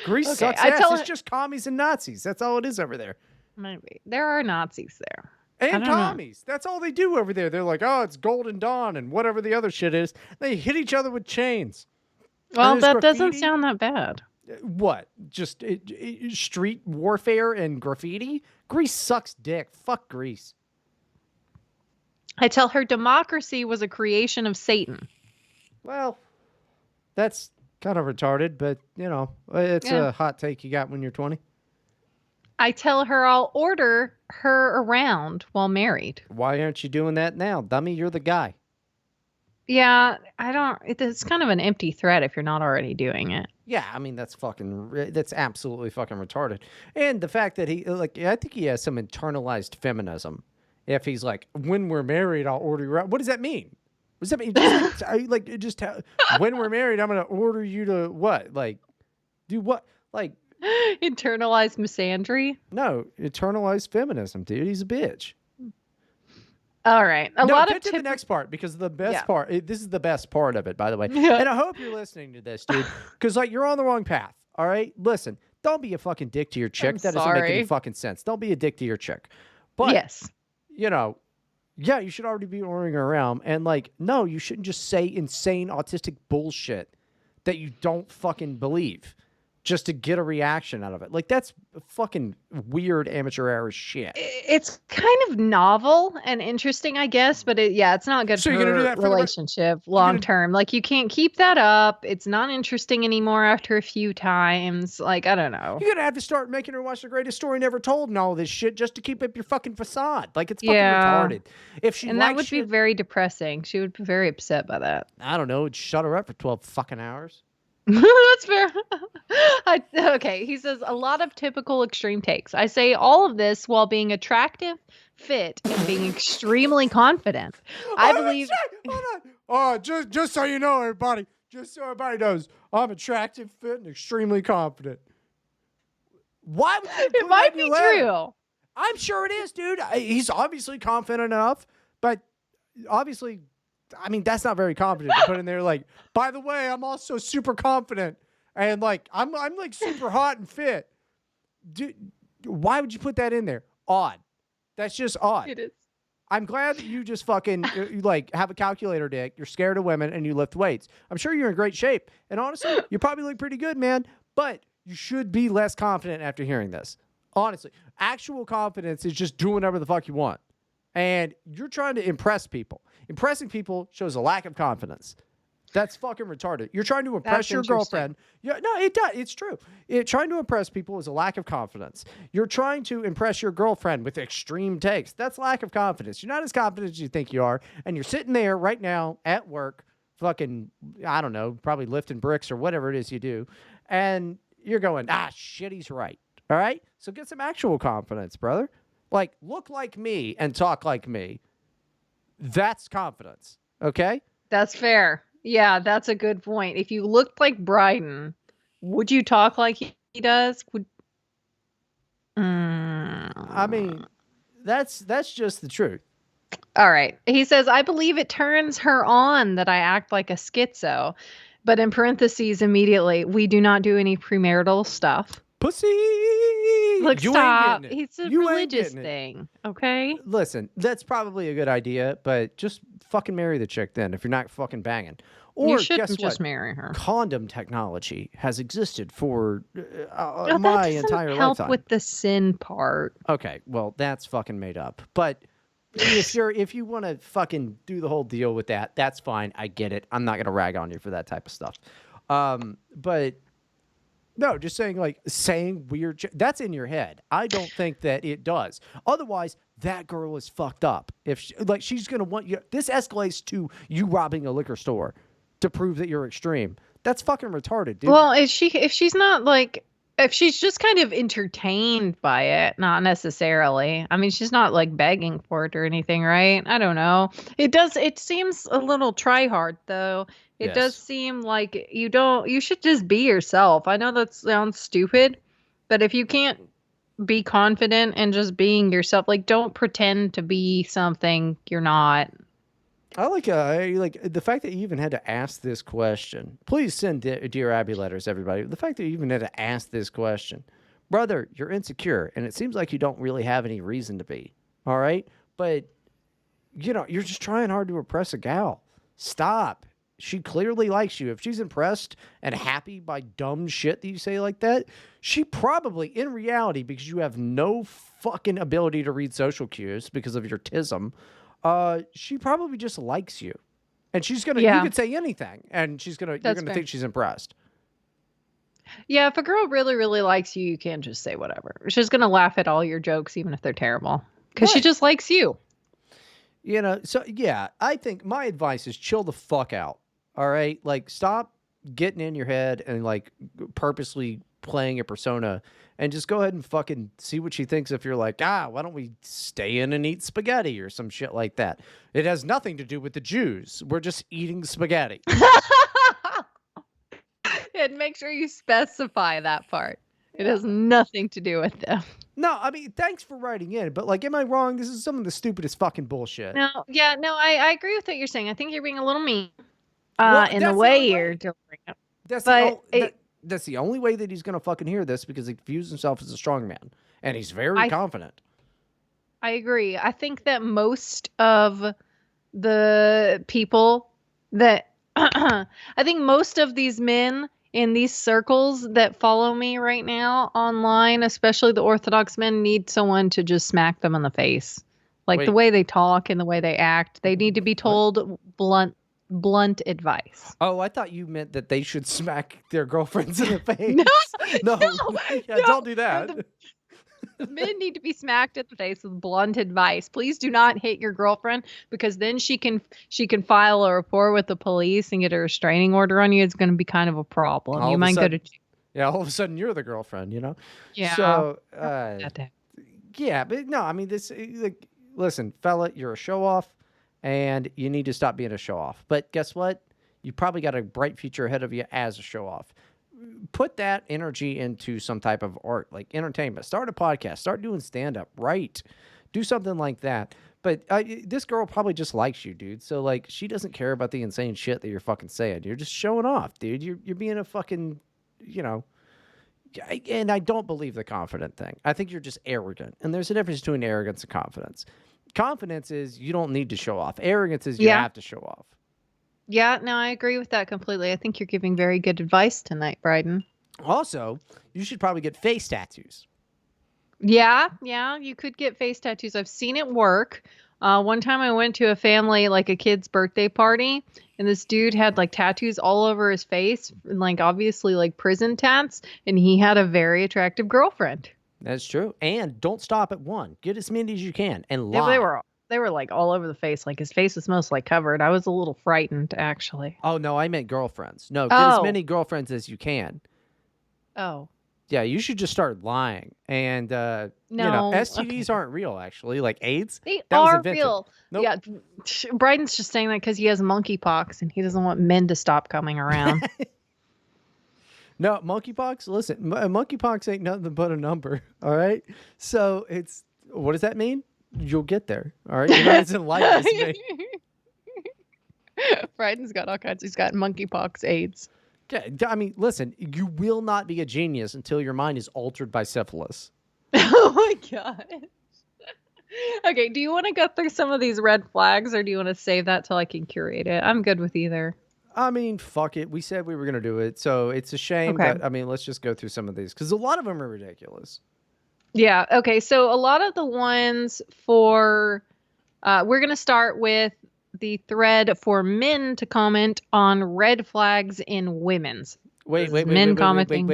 Greece Okay, sucks ass. It's just commies and Nazis. That's all it is over there. Maybe. There are Nazis there. And I don't know. commies. That's all they do over there. They're like, oh, it's Golden Dawn and whatever the other shit is. They hit each other with chains. Well, there's that doesn't graffiti. sound that bad. What? Just street warfare and graffiti? Greece sucks dick. Fuck Greece. I tell her democracy was a creation of Satan. Well, that's kind of retarded, but, you know, it's a hot take you got when you're 20. I tell her I'll order her around while married. Why aren't you doing that now? Dummy, you're the guy. Yeah, it's kind of an empty threat if you're not already doing it. Yeah, I mean, that's absolutely fucking retarded. And the fact that I think he has some internalized feminism. If he's like, when we're married, I'll order you around. What does that mean? What does that mean? When we're married, I'm going to order you to what? Like, do what? Like, Internalized misandry? no, internalized feminism, dude. He's a bitch. All right. Get to the next part, because the best part, this is the best part of it, by the way. Yeah. And I hope you're listening to this, dude, because like you're on the wrong path. All right, listen, don't be a fucking dick to your chick. That doesn't make any fucking sense. Don't be a dick to your chick. But yes, you know, yeah, you should already be ordering her around, and like, no, you shouldn't just say insane autistic bullshit that you don't fucking believe just to get a reaction out of it. Like, that's fucking weird amateur hour shit. it's kind of novel and interesting, I guess, but it's not good So for you're gonna do that a for the relationship long term. Like, you can't keep that up. It's not interesting anymore after a few times. Like, I don't know. You're gonna have to start making her watch The Greatest Story Never Told and all this shit just to keep up your fucking facade. Like, it's fucking retarded. If she that would be very depressing. She would be very upset by that. I don't know, shut her up for 12 fucking hours. That's fair. Okay, he says a lot of typical extreme takes. I say all of this while being attractive, fit, and being extremely confident. I believe. Hold on. Oh, just so you know, everybody. Just so everybody knows, I'm attractive, fit, and extremely confident. Why would you? It might be true. I'm sure it is, dude. He's obviously confident enough, but obviously, I mean, that's not very confident to put in there. Like, by the way, I'm also super confident, and like, I'm like super hot and fit. Dude, why would you put that in there? Odd. That's just odd. It is. I'm glad that you just fucking you like have a calculator dick. You're scared of women and you lift weights. I'm sure you're in great shape, and honestly, you probably look pretty good, man. But you should be less confident after hearing this. Honestly, actual confidence is just doing whatever the fuck you want. And you're trying to impress people. Impressing people shows a lack of confidence. That's fucking retarded. You're trying to impress That's your interesting. girlfriend. Yeah, no, it does. It's true. Trying to impress people is a lack of confidence. You're trying to impress your girlfriend with extreme takes. That's lack of confidence. You're not as confident as you think you are. And you're sitting there right now at work, fucking, I don't know, probably lifting bricks or whatever it is you do. And you're going, shit, he's right. All right? So get some actual confidence, brother. Like, look like me and talk like me. That's confidence. Okay? That's fair. Yeah, that's a good point. If you looked like Bryden, would you talk like he does? I mean, that's just the truth. All right. He says, I believe it turns her on that I act like a schizo. But in parentheses, immediately, we do not do any premarital stuff. Pussy. Look, You stop. ain't getting it. It's a You ain't religious getting it. thing. Okay. Listen, that's probably a good idea, but just fucking marry the chick then if you're not fucking banging. Or You guess shouldn't what? just marry her. Condom technology has existed for Oh, my that doesn't entire help lifetime. with the sin part. Okay, well, that's fucking made up. But if you want to fucking do the whole deal with that, that's fine. I get it. I'm not gonna rag on you for that type of stuff. But no, just saying weird that's in your head. I don't think that it does. Otherwise, that girl is fucked up. If she's gonna want you, this escalates to you robbing a liquor store to prove that you're extreme. That's fucking retarded, dude. Well, if she's not like, if she's just kind of entertained by it, not necessarily. I mean, she's not like begging for it or anything, right? I don't know. It seems a little try hard though. It does Yes. seem like you should just be yourself. I know that sounds stupid, but if you can't be confident and just being yourself, like don't pretend to be something you're not. I like the fact that you even had to ask this question. Please send Dear Abby letters, everybody. The fact that you even had to ask this question. Brother, you're insecure, and it seems like you don't really have any reason to be. All right? But, you're just trying hard to impress a gal. Stop. She clearly likes you. If she's impressed and happy by dumb shit that you say like that, she probably, in reality, because you have no fucking ability to read social cues because of your tism, she probably just likes you. And she's gonna you could say anything and you're gonna think she's impressed. Yeah, if a girl really, really likes you, you can't just say whatever. She's gonna laugh at all your jokes, even if they're terrible. Because she just likes you. So yeah, I think my advice is chill the fuck out. All right? Like stop getting in your head and like purposely playing a persona and just go ahead and fucking see what she thinks if you're like, why don't we stay in and eat spaghetti or some shit like that? It has nothing to do with the Jews. We're just eating spaghetti. And make sure you specify that part. It has nothing to do with them. No, I mean, thanks for writing in, but like, am I wrong? This is some of the stupidest fucking bullshit. No, I agree with what you're saying. I think you're being a little mean in the way you're delivering it. That's the only way that he's going to fucking hear this because he views himself as a strong man and he's very confident. I agree. I think that most of the people that I think most of these men in these circles that follow me right now online, especially the Orthodox men, need someone to just smack them in the face. Like the way they talk and the way they act, they need to be told blunt advice. Oh, I thought you meant that they should smack their girlfriends in the face. No, don't do that. Men need to be smacked in the face with blunt advice. Please do not hit your girlfriend because then she can file a report with the police and get a restraining order on you. It's going to be kind of a problem. You might go to jail. Yeah, all of a sudden you're the girlfriend, Yeah. So, yeah, but no, I mean listen, fella, you're a show off. And you need to stop being a show-off. But guess what? You probably got a bright future ahead of you as a show-off. Put that energy into some type of art, like entertainment. Start a podcast. Start doing stand-up. Write. Do something like that. But this girl probably just likes you, dude. So, like, she doesn't care about the insane shit that you're fucking saying. You're just showing off, dude. You're being a fucking, And I don't believe the confident thing. I think you're just arrogant. And there's a difference between arrogance and confidence. Confidence is you don't need to show off. Arrogance is you have to show off. Yeah, no, I agree with that completely. I think you're giving very good advice tonight, Bryden. Also, you should probably get face tattoos. Yeah, you could get face tattoos. I've seen it work. One time I went to a family, like a kid's birthday party, and this dude had like tattoos all over his face, and like obviously like prison tats, and he had a very attractive girlfriend. That's true. And don't stop at one. Get as many as you can and Yeah, lie. they were like all over the face. Like his face was mostly covered. I was a little frightened, actually. Oh, no, I meant girlfriends. No, get as Oh, many girlfriends as you can. oh, Yeah, you should just start lying. And, no. Okay. STDs aren't real, actually. Like AIDS, They that was are invented. real. Nope. Yeah, Bryden's just saying that because he has monkeypox and he doesn't want men to stop coming around. No, monkeypox. Listen, monkeypox ain't nothing but a number. All right. So what does that mean? You'll get there. All right. You're not as enlightened as me. Bryden's got all kinds. He's got monkeypox, AIDS. Yeah, I mean, listen, you will not be a genius until your mind is altered by syphilis. Oh my god. Okay, do you want to go through some of these red flags or do you want to save that till I can curate it? I'm good with either. I mean, fuck it. We said we were going to do it. So it's a shame. Okay. But I mean, let's just go through some of these because a lot of them are ridiculous. Yeah, okay. So a lot of the ones for we're going to start with the thread for men to comment on red flags in women's. Wait. commenting.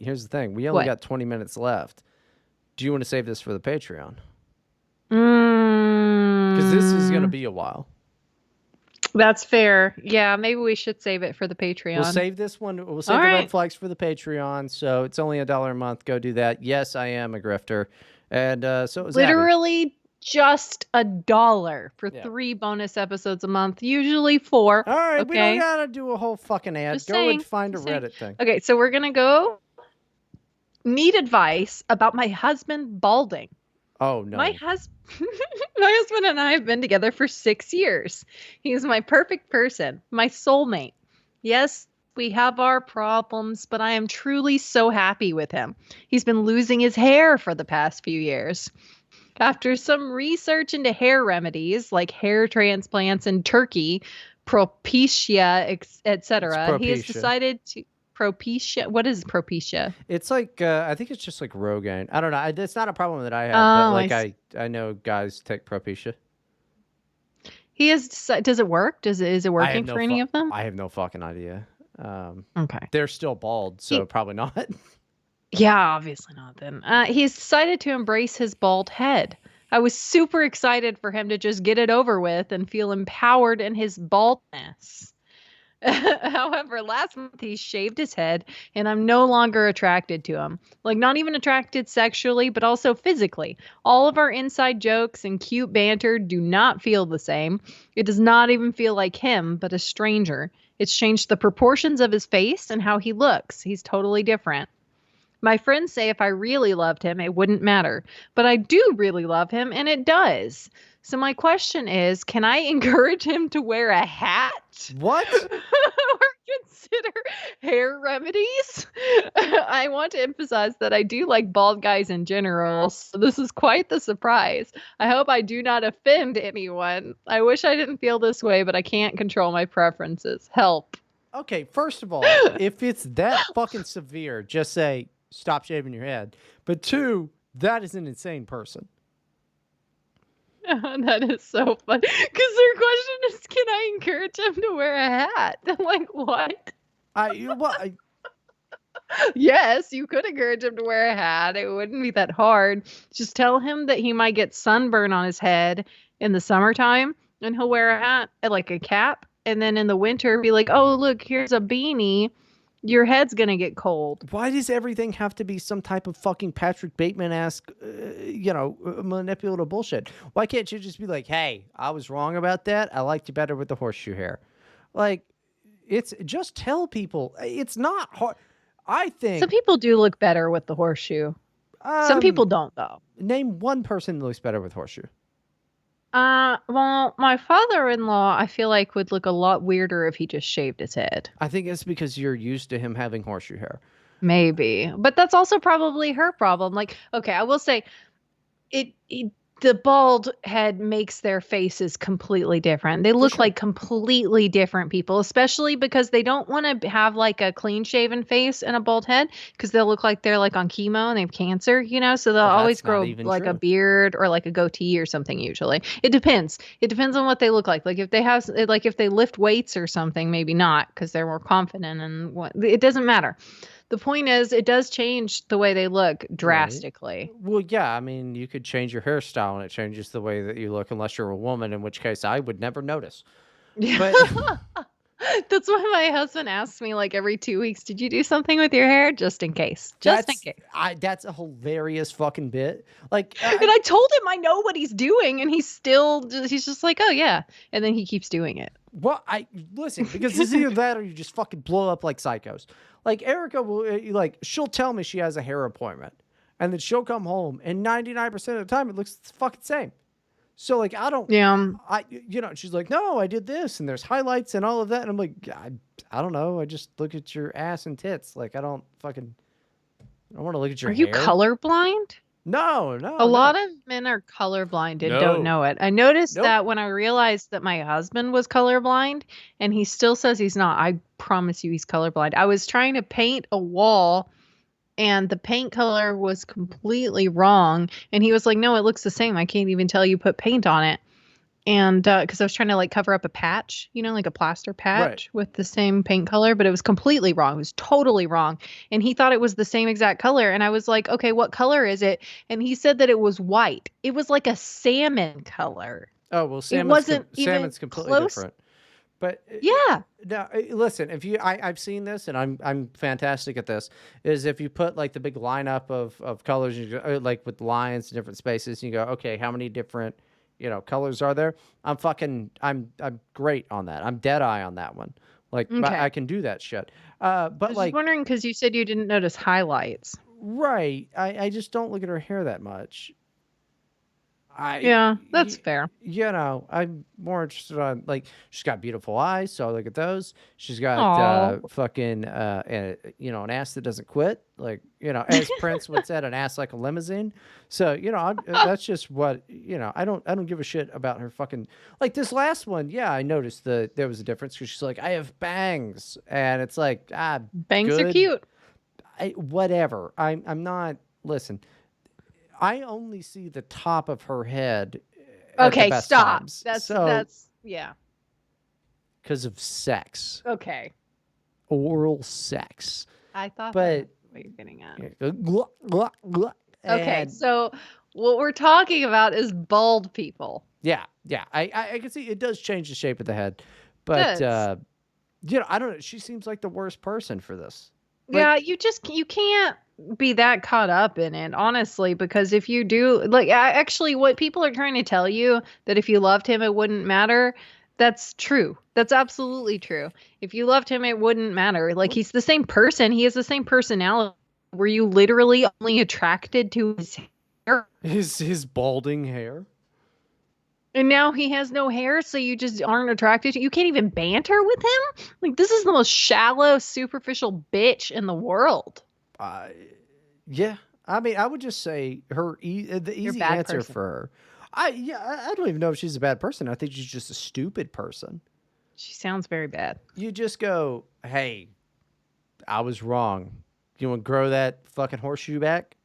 Here's the thing. We only What? got 20 minutes left. Do you want to save this for the Patreon? Because This is going to be a while. That's fair. Yeah, maybe we should save it for the Patreon. We'll save this one. We'll save All the right. red flags for the Patreon. So it's only $1 a month. Go do that. Yes, I am a grifter. And so it was Abby. Literally just $1 for Yeah. 3 bonus episodes a month, usually 4. All right, we Okay. don't gotta do a whole fucking ad. Just Go saying, and find a just saying. Reddit thing. Okay, so we're gonna go. Need advice about my husband balding. Oh no. My husband and I have been together for 6 years. He's my perfect person, my soulmate. Yes, we have our problems, but I am truly so happy with him. He's been losing his hair for the past few years. After some research into hair remedies like hair transplants in Turkey, Propecia, etc., he has Propecia. decided to Propecia. What is Propecia? It's like I think it's just like Rogaine. I don't know. It's not a problem that I have, Oh, but like I I know guys take Propecia. He has. Does it work? Is it working for any of them? I have no fucking idea. Okay. They're still bald, so probably not. Yeah, obviously not then. He's decided to embrace his bald head. I was super excited for him to just get it over with and feel empowered in his baldness. However, last month he shaved his head and I'm no longer attracted to him. Like, not even attracted sexually, but also physically. All of our inside jokes and cute banter do not feel the same. It does not even feel like him, but a stranger. It's changed the proportions of his face and how he looks. He's totally different. My friends say if I really loved him, it wouldn't matter. But I do really love him, and it does. So my question is, can I encourage him to wear a hat? What? Or consider hair remedies? I want to emphasize that I do like bald guys in general, so this is quite the surprise. I hope I do not offend anyone. I wish I didn't feel this way, but I can't control my preferences. Help. Okay, first of all, if it's that fucking severe, just say stop shaving your head. But 2, that is an insane person. That is so funny. Because their question is, can I encourage him to wear a hat? I'm like, what? Yes, you could encourage him to wear a hat. It wouldn't be that hard. Just tell him that he might get sunburn on his head in the summertime, and he'll wear a hat, like a cap. And then in the winter, be like, oh, look, here's a beanie. Your head's going to get cold. Why does everything have to be some type of fucking Patrick Bateman-esque, manipulative bullshit? Why can't you just be like, hey, I was wrong about that. I liked you better with the horseshoe hair. Like, it's just tell people. It's not hard. I think some people do look better with the horseshoe. Some people don't, though. Name one person that looks better with horseshoe. Well, my father-in-law, I feel like would look a lot weirder if he just shaved his head. I think it's because you're used to him having horseshoe hair. Maybe. But that's also probably her problem. Like, okay, I will say it the bald head makes their faces completely different. They look sure. like completely different people, especially because they don't want to have like a clean shaven face and a bald head because they'll look like they're like on chemo and they have cancer, so they'll Well, always that's not grow even like a true. beard or like a goatee or something usually. It depends. It depends on what they look like. Like if they lift weights or something, maybe not because they're more confident and what it doesn't matter. The point is, it does change the way they look Right. drastically. Well, yeah, I mean, you could change your hairstyle and it changes the way that you look, unless you're a woman, in which case I would never notice. Yeah. But That's why my husband asks me like every 2 weeks, did you do something with your hair? Just in case. Just in case. that's a hilarious fucking bit. Like, And I told him I know what he's doing, and he's just like, oh yeah. And then he keeps doing it. well, I listen because it's either that or you just fucking blow up like psychos. Like Erica will, like she'll tell me she has a hair appointment, and then she'll come home, and 99% of the time it looks the fucking same. So like Yeah. she's like, no, I did this, and there's highlights and all of that, and I'm like, I don't know, I just look at your ass and tits, like I don't want to look at your Are you hair. colorblind? No, A no, no, lot of men are colorblind and don't no, know it. I noticed nope. that when I realized that my husband was colorblind, and he still says he's not. I promise you he's colorblind. I was trying to paint a wall and the paint color was completely wrong. And he was like, no, it looks the same. I can't even tell you put paint on it. And because I was trying to like cover up a patch, like a plaster Right. patch with the same paint color, but it was completely wrong. It was totally wrong. And he thought it was the same exact color. And I was like, okay, what color is it? And he said that it was white. It was like a salmon color. Oh well, It wasn't even salmon's completely close. different. But Yeah. now, listen, if you, I've seen this, and I'm fantastic at this. Is if you put like the big lineup of colors, you go, like with lines in different spaces, and you go, okay, how many different colors are there? I'm great on that. I'm dead eye on that one. Like Okay. I can do that shit. I But was just like wondering because you said you didn't notice highlights. right, I just don't look at her hair that much. Yeah, that's fair. I'm more interested on like she's got beautiful eyes, so I look at those. She's got Oh, fucking an ass that doesn't quit, like as Prince would said, an ass like a limousine. So that's just what I don't give a shit about her fucking like this last one. Yeah, I noticed there was a difference because she's like I have bangs, and it's like bangs are good, cute. whatever. I'm not listen. I only see the top of her head at the Okay, best stop. times. So, That's yeah. because of sex, Okay. oral sex. I thought But that's what you're getting at. Okay, and so what we're talking about is bald people. yeah, I can see it does change the shape of the head, but Does. I don't know. She seems like the worst person for this. Like, Yeah, you can't be that caught up in it, honestly, because if you do, like, actually, what people are trying to tell you that if you loved him, it wouldn't matter. That's true. That's absolutely true. If you loved him, it wouldn't matter. Like, he's the same person. He has the same personality. Were you literally only attracted to his hair? his balding hair. And now he has no hair, so you just aren't attracted to. You can't even banter with him. Like, this is the most shallow, superficial bitch in the world. Yeah. I mean, I would just say the You're a easy bad answer person. for her. I don't even know if she's a bad person. I think she's just a stupid person. She sounds very bad. You just go, hey, I was wrong. You want to grow that fucking horseshoe back?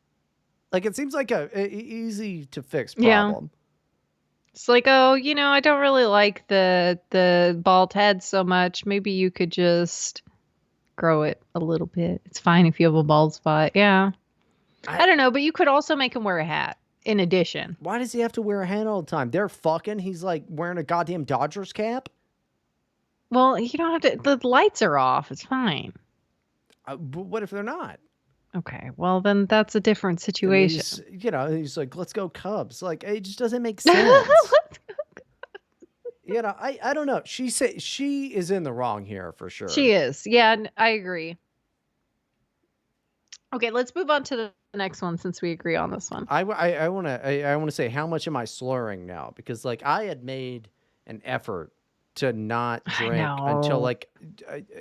Like it seems like a easy to fix Yeah. problem. It's like, oh, I don't really like the bald head so much. Maybe you could just grow it a little bit. It's fine if you have a bald spot. Yeah. I don't know, but you could also make him wear a hat in addition. Why does he have to wear a hat all the time? They're fucking. He's like wearing a goddamn Dodgers cap. Well, you don't have to. The lights are off. It's fine. But what if they're not? Okay. Well, then that's a different And situation. he's like, let's go Cubs. Like, it just doesn't make sense. I don't know. She is in the wrong here for sure. She is. Yeah, I agree. Okay, let's move on to the next one since we agree on this one. I want to say, how much am I slurring now? Because like I had made an effort to not drink until like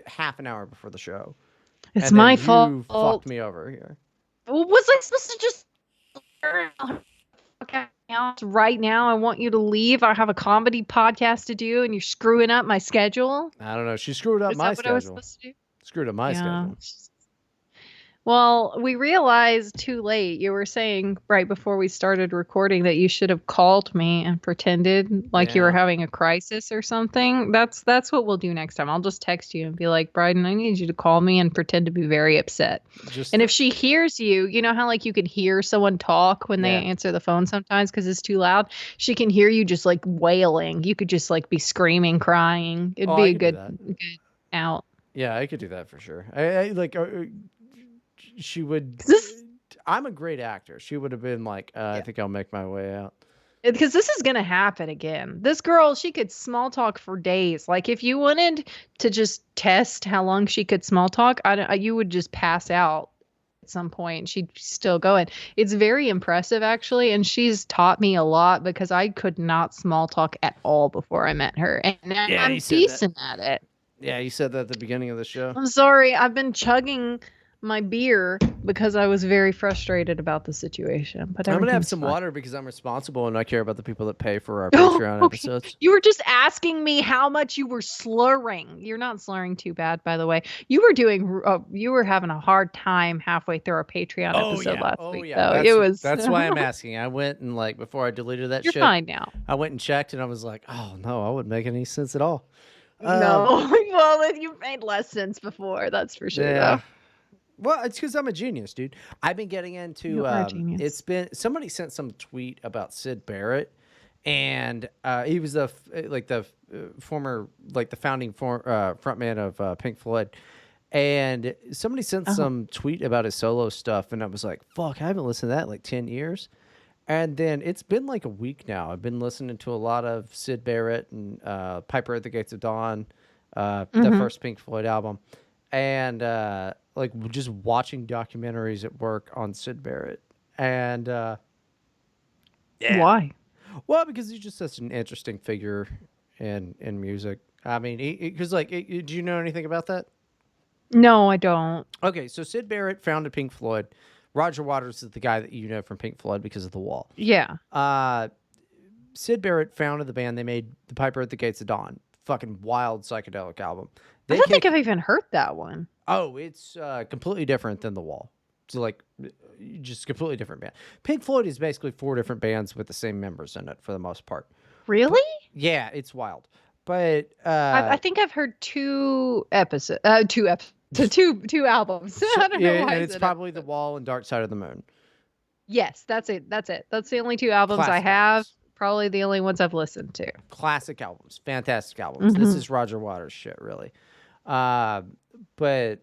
half an hour before the show. It's and my then fault. You fucked me over here. Was I supposed to just? Okay. else right now. I want you to leave. I have a comedy podcast to do, and you're screwing up my schedule. I don't know. She screwed up Is my that what I was schedule. supposed to do? Screwed up my Yeah. schedule. Well, we realized too late. You were saying right before we started recording that you should have called me and pretended like you were Yeah. having a crisis or something. That's what we'll do next time. I'll just text you and be like, Bryden, I need you to call me and pretend to be very upset. Just And if she hears you, you know how like you can hear someone talk when they Yeah. answer the phone sometimes because it's too loud? She can hear you just like wailing. You could just like be screaming, crying. It'd be I a could do good that. out. Yeah, I could do that for sure. I like she would. 'Cause this I'm a great actor. She would have been like, I think I'll make my way out. Because this is gonna happen again. This girl, she could small talk for days. Like if you wanted to just test how long she could small talk, you would just pass out at some point. She'd still going. It's very impressive actually, and she's taught me a lot because I could not small talk at all before I met her, and now Yeah, I'm you said that. decent at it. Yeah, you said that at the beginning of the show. I'm sorry, I've been chugging my beer because I was very frustrated about the situation. But I'm gonna have everything's some fine. water because I'm responsible and I care about the people that pay for our Patreon Okay. episodes. You were just asking me how much you were slurring. You're not slurring too bad, by the way. You were having a hard time halfway through our Patreon episode last week. Yeah. Though. That's why I'm asking. I went and like before I deleted that You're shit, fine now. I went and checked and I was like, oh no, I wouldn't make any sense at all. No, well, you've made less sense before. That's for sure. Yeah. Though. Well, it's because I'm a genius, dude. I've been getting into. You are a genius. It's been somebody sent some tweet about Syd Barrett, and he was the former the founding frontman of Pink Floyd, and somebody sent some tweet about his solo stuff, and I was like, "Fuck, I haven't listened to that in like 10 years." And then it's been like a week now. I've been listening to a lot of Syd Barrett and Piper at the Gates of Dawn, the first Pink Floyd album, and like just watching documentaries at work on Syd Barrett. And Why? well, because he's just such an interesting figure in music. I mean, because do you know anything about that? No, I don't. Okay, so Syd Barrett founded Pink Floyd. Roger Waters is the guy that you know from Pink Floyd because of The Wall. Yeah. Syd Barrett founded the band. They made The Piper at the Gates of Dawn. Fucking wild psychedelic album. I don't think I've even heard that one. Oh, it's completely different than The Wall. So like, just completely different band. Pink Floyd is basically 4 different bands with the same members in it for the most part. Really? But, yeah, it's wild. But I think I've heard two albums. I don't know why. And it's probably The Wall and Dark Side of the Moon. Yes, that's it. That's the only 2 albums I have. Albums. Probably the only ones I've listened to. Classic albums, fantastic albums. This is Roger Waters shit, really. But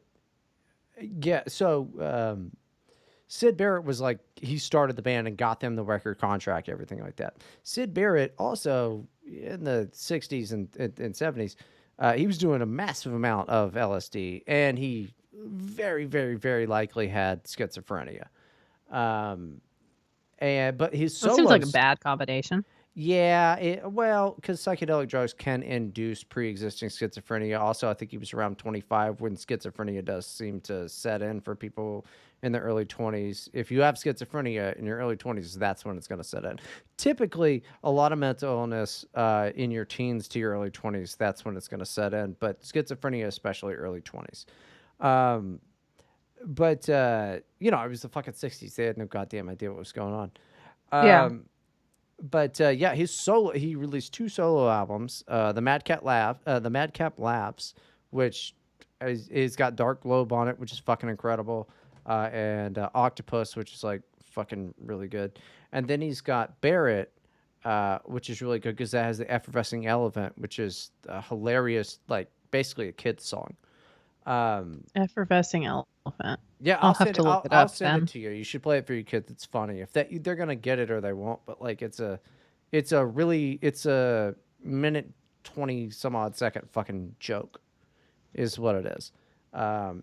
yeah, so Syd Barrett was like, he started the band and got them the record contract, everything like that. Syd Barrett also in the 60s and 70s, he was doing a massive amount of LSD, and he very, very, very likely had schizophrenia. But his solos, It seems like a bad combination. Yeah, well, because psychedelic drugs can induce pre-existing schizophrenia. Also, I think he was around 25 when schizophrenia does seem to set in for people in their early 20s. If you have schizophrenia in your early 20s, that's when it's going to set in. Typically, a lot of mental illness in your teens to your early 20s, that's when it's going to set in. But schizophrenia, especially early 20s. But it was the fucking 60s. They had no goddamn idea what was going on. Yeah. But he released 2 solo albums, the Madcap Labs, which is got Dark Globe on it, which is fucking incredible, and Octopus, which is like fucking really good, and then he's got Barrett, which is really good because that has the Effervescing Elephant, which is hilarious, like basically a kid's song. Effervescing Elephant. Yeah, I'll have to look it up. I'll send it to you. You should play it for your kids. It's funny. If they're gonna get it or they won't. But like, it's a minute 20 some odd second fucking joke, is what it is.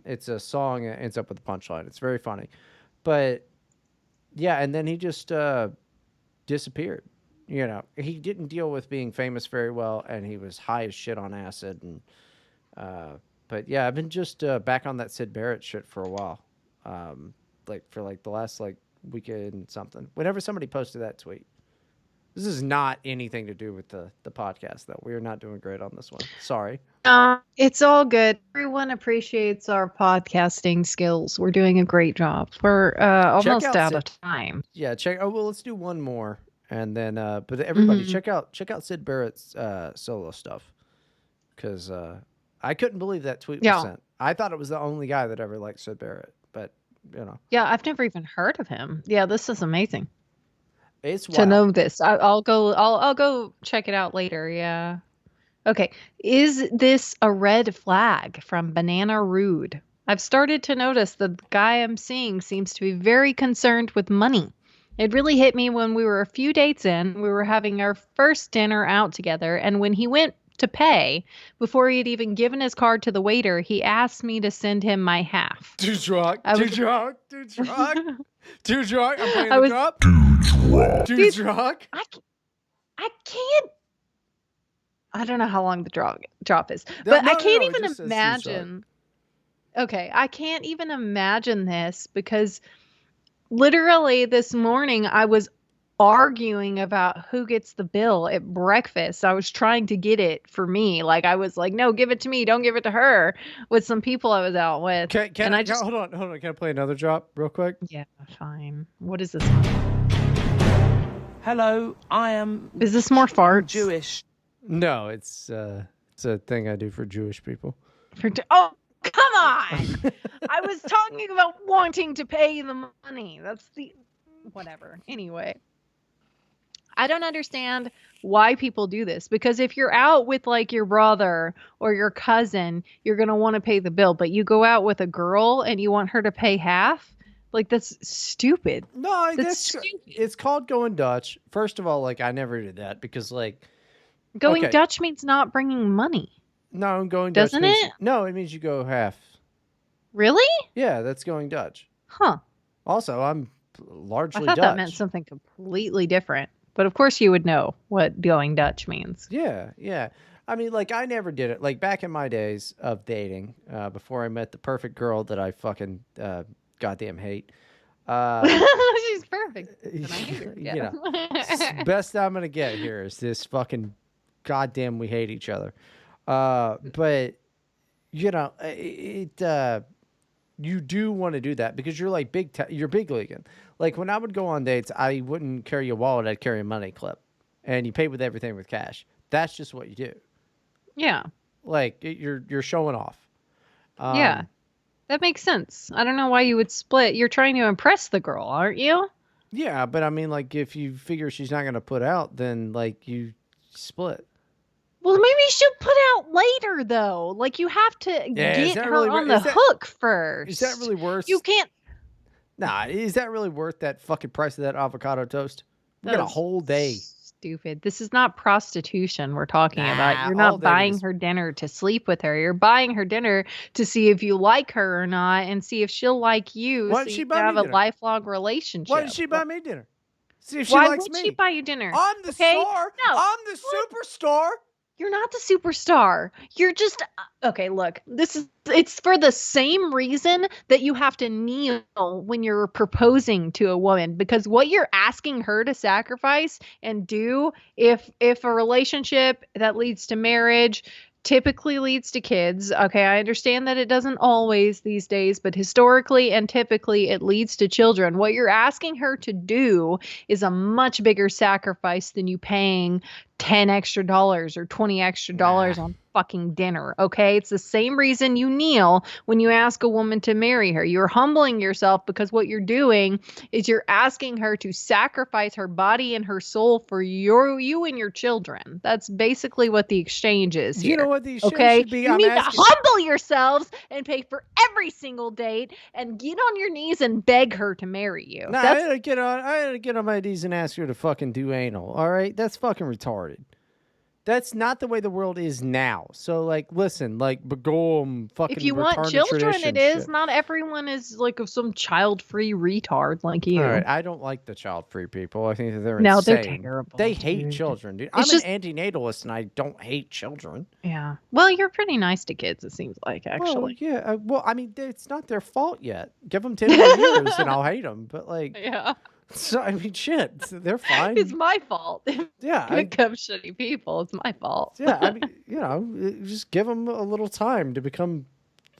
It's a song that ends up with a punchline. It's very funny, but yeah. And then he just disappeared. He didn't deal with being famous very well, and he was high as shit on acid and. But yeah, I've been just back on that Syd Barrett shit for a while, for the last weekend something. Whenever somebody posted that tweet, This is not anything to do with the podcast, though. We are not doing great on this one. Sorry. It's all good. Everyone appreciates our podcasting skills. We're doing a great job. We're almost out of time. Yeah, well, let's do one more, and then. But everybody, check out Syd Barrett's solo stuff, because I couldn't believe that tweet was sent. I thought it was the only guy that ever liked Syd Barrett, but Yeah, I've never even heard of him. Yeah, this is amazing. It's wild. To know this. I'll go check it out later. Yeah. Okay. Is this a red flag from Banana Rude? I've started to notice the guy I'm seeing seems to be very concerned with money. It really hit me when we were a few dates in. We were having our first dinner out together, and when he went to pay, before he had even given his card to the waiter, he asked me to send him my half. Too drunk. I'm playing the drop. Too drunk. I can't. I don't know how long the drop is, but I can't even imagine. Okay, I can't even imagine this, because literally this morning I was arguing about who gets the bill at breakfast. I was trying to get it for me. Like, I was like, no, give it to me. Don't give it to her, with some people I was out with. Can I just hold on. Can I play another drop real quick? Yeah, fine. What is this one? Hello, I am. Is this more farts? Jewish. No, it's a thing I do for Jewish people. Oh, come on! I was talking about wanting to pay the money. That's the whatever. Anyway, I don't understand why people do this, because if you're out with like your brother or your cousin, you're gonna want to pay the bill. But you go out with a girl and you want her to pay half. Like, that's stupid. No, that's stupid. It's called going Dutch. First of all, like, I never did that, because like. Going Dutch means not bringing money. No, going Dutch doesn't it? No, it means you go half. Really? Yeah, that's going Dutch. Huh. Also, I'm largely I thought Dutch. That meant something completely different. But of course you would know what going Dutch means. Yeah. I mean, like, I never did it. Like, back in my days of dating, before I met the perfect girl that I fucking goddamn hate. She's perfect. And I hate her. Yeah. Best I'm gonna get here is this fucking goddamn we hate each other. But you do want to do that, because you're like you're big leaguing. Like, when I would go on dates, I wouldn't carry a wallet, I'd carry a money clip, and you pay with everything with cash. That's just what you do. Yeah. Like, you're showing off. Yeah. That makes sense. I don't know why you would split. You're trying to impress the girl, aren't you? Yeah, but I mean, like, if you figure she's not going to put out, then like you split. Well, maybe she'll put out later, though. Like, you have to get her really on the hook first. Is that really worth? You can't. Nah, is that really worth that fucking price of that avocado toast? We got a whole day. Stupid. This is not prostitution we're talking about. You're not buying her dinner to sleep with her. You're buying her dinner to see if you like her or not, and see if she'll like you. Why did she buy me dinner? Have a lifelong relationship. Why did she buy me dinner? See if she likes me. Why would she buy you dinner? I'm the star. No. I'm the superstar. You're not the superstar. You're just okay. Look, it's for the same reason that you have to kneel when you're proposing to a woman, because what you're asking her to sacrifice and do, if a relationship that leads to marriage typically leads to kids. Okay, I understand that it doesn't always these days, but historically and typically it leads to children. What you're asking her to do is a much bigger sacrifice than you paying $10 extra or $20 extra on fucking dinner. Okay, it's the same reason you kneel when you ask a woman to marry her. You're humbling yourself, because what you're doing is you're asking her to sacrifice her body and her soul for you and your children. That's basically what the exchange is here. You know what the exchange should be? You need to humble yourselves and pay for every single date and get on your knees and beg her to marry you. Nah, I had to get on my knees and ask her to fucking do anal. All right, that's fucking retarded. That's not the way the world is now. So, like, listen, like, fucking. If you want children, it is. Not everyone is like some child-free retard like you. All right, I don't like the child-free people. I think that they're insane. They're terrible. They hate children, dude. I'm an antinatalist, and I don't hate children. Yeah. Well, you're pretty nice to kids, it seems like, actually. Well, yeah. Well, I mean, it's not their fault yet. Give them 10 more years, and I'll hate them. But, like, yeah. So I mean, shit, they're fine. It's my fault. Yeah, When it comes shitty people, it's my fault. yeah. I mean, just give them a little time to become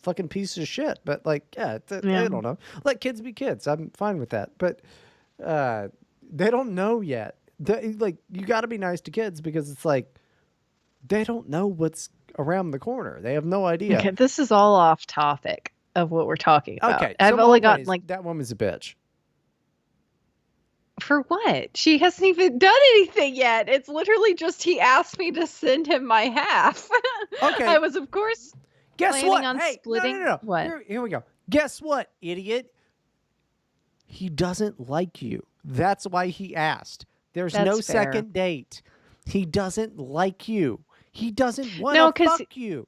fucking pieces of shit. But like, yeah, I don't know. Let kids be kids. I'm fine with that. But they don't know yet. Like, you got to be nice to kids because it's like they don't know what's around the corner. They have no idea. Okay, this is all off topic of what we're talking about. Okay, I've so only my point got is, like, that woman's a bitch. for what? She hasn't even done anything yet. It's literally just he asked me to send him my half. Okay. I was, of course, Guess planning what? on Hey, splitting. no. What? Here we go. Guess what, idiot? He doesn't like you. That's why he asked. There's no That's fair. second date. He doesn't like you. He doesn't want No, to 'cause fuck you.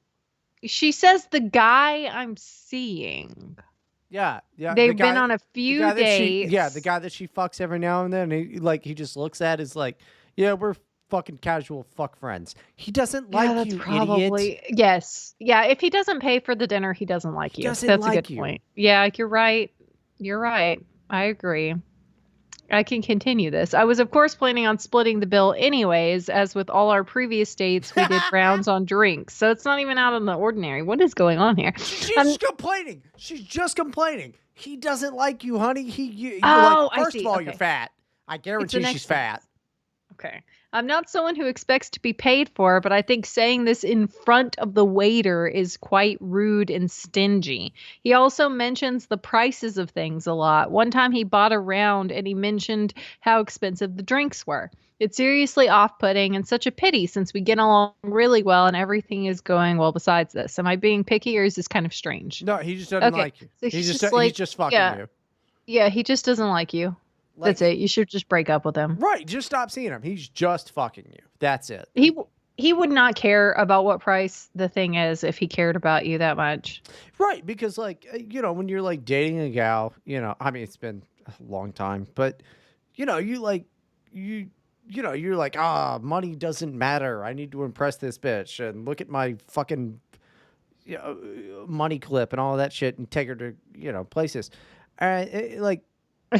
She says the guy I'm seeing. Yeah. They've been on a few dates. The guy that she fucks every now and then. He just looks at is like, yeah, we're fucking casual fuck friends. He doesn't like that's you, probably, idiot. yes. Yeah, if he doesn't pay for the dinner, he doesn't like you. doesn't That's like a good you. point. Yeah, you're right. You're right. I agree. I can continue this. I was, of course, planning on splitting the bill anyways, as with all our previous dates, we did rounds on drinks. So it's not even out of the ordinary. What is going on here? She's complaining. She's just complaining. He doesn't like you, honey. You're Oh, like, I first see. of all, Okay. you're fat. I guarantee next she's fat. Okay. I'm not someone who expects to be paid for, but I think saying this in front of the waiter is quite rude and stingy. He also mentions the prices of things a lot. One time he bought a round and he mentioned how expensive the drinks were. It's seriously off-putting and such a pity since we get along really well and everything is going well besides this. Am I being picky or is this kind of strange? No, he just doesn't like you. So He's like, just fucking you. Yeah, he just doesn't like you. Like, That's it. You should just break up with him. Right. Just stop seeing him. He's just fucking you. That's it. He would not care about what price the thing is if he cared about you that much. Right. Because, like, when you're like dating a gal, I mean, it's been a long time, but, you're like, money doesn't matter. I need to impress this bitch and look at my fucking money clip and all that shit and take her to, places. Like,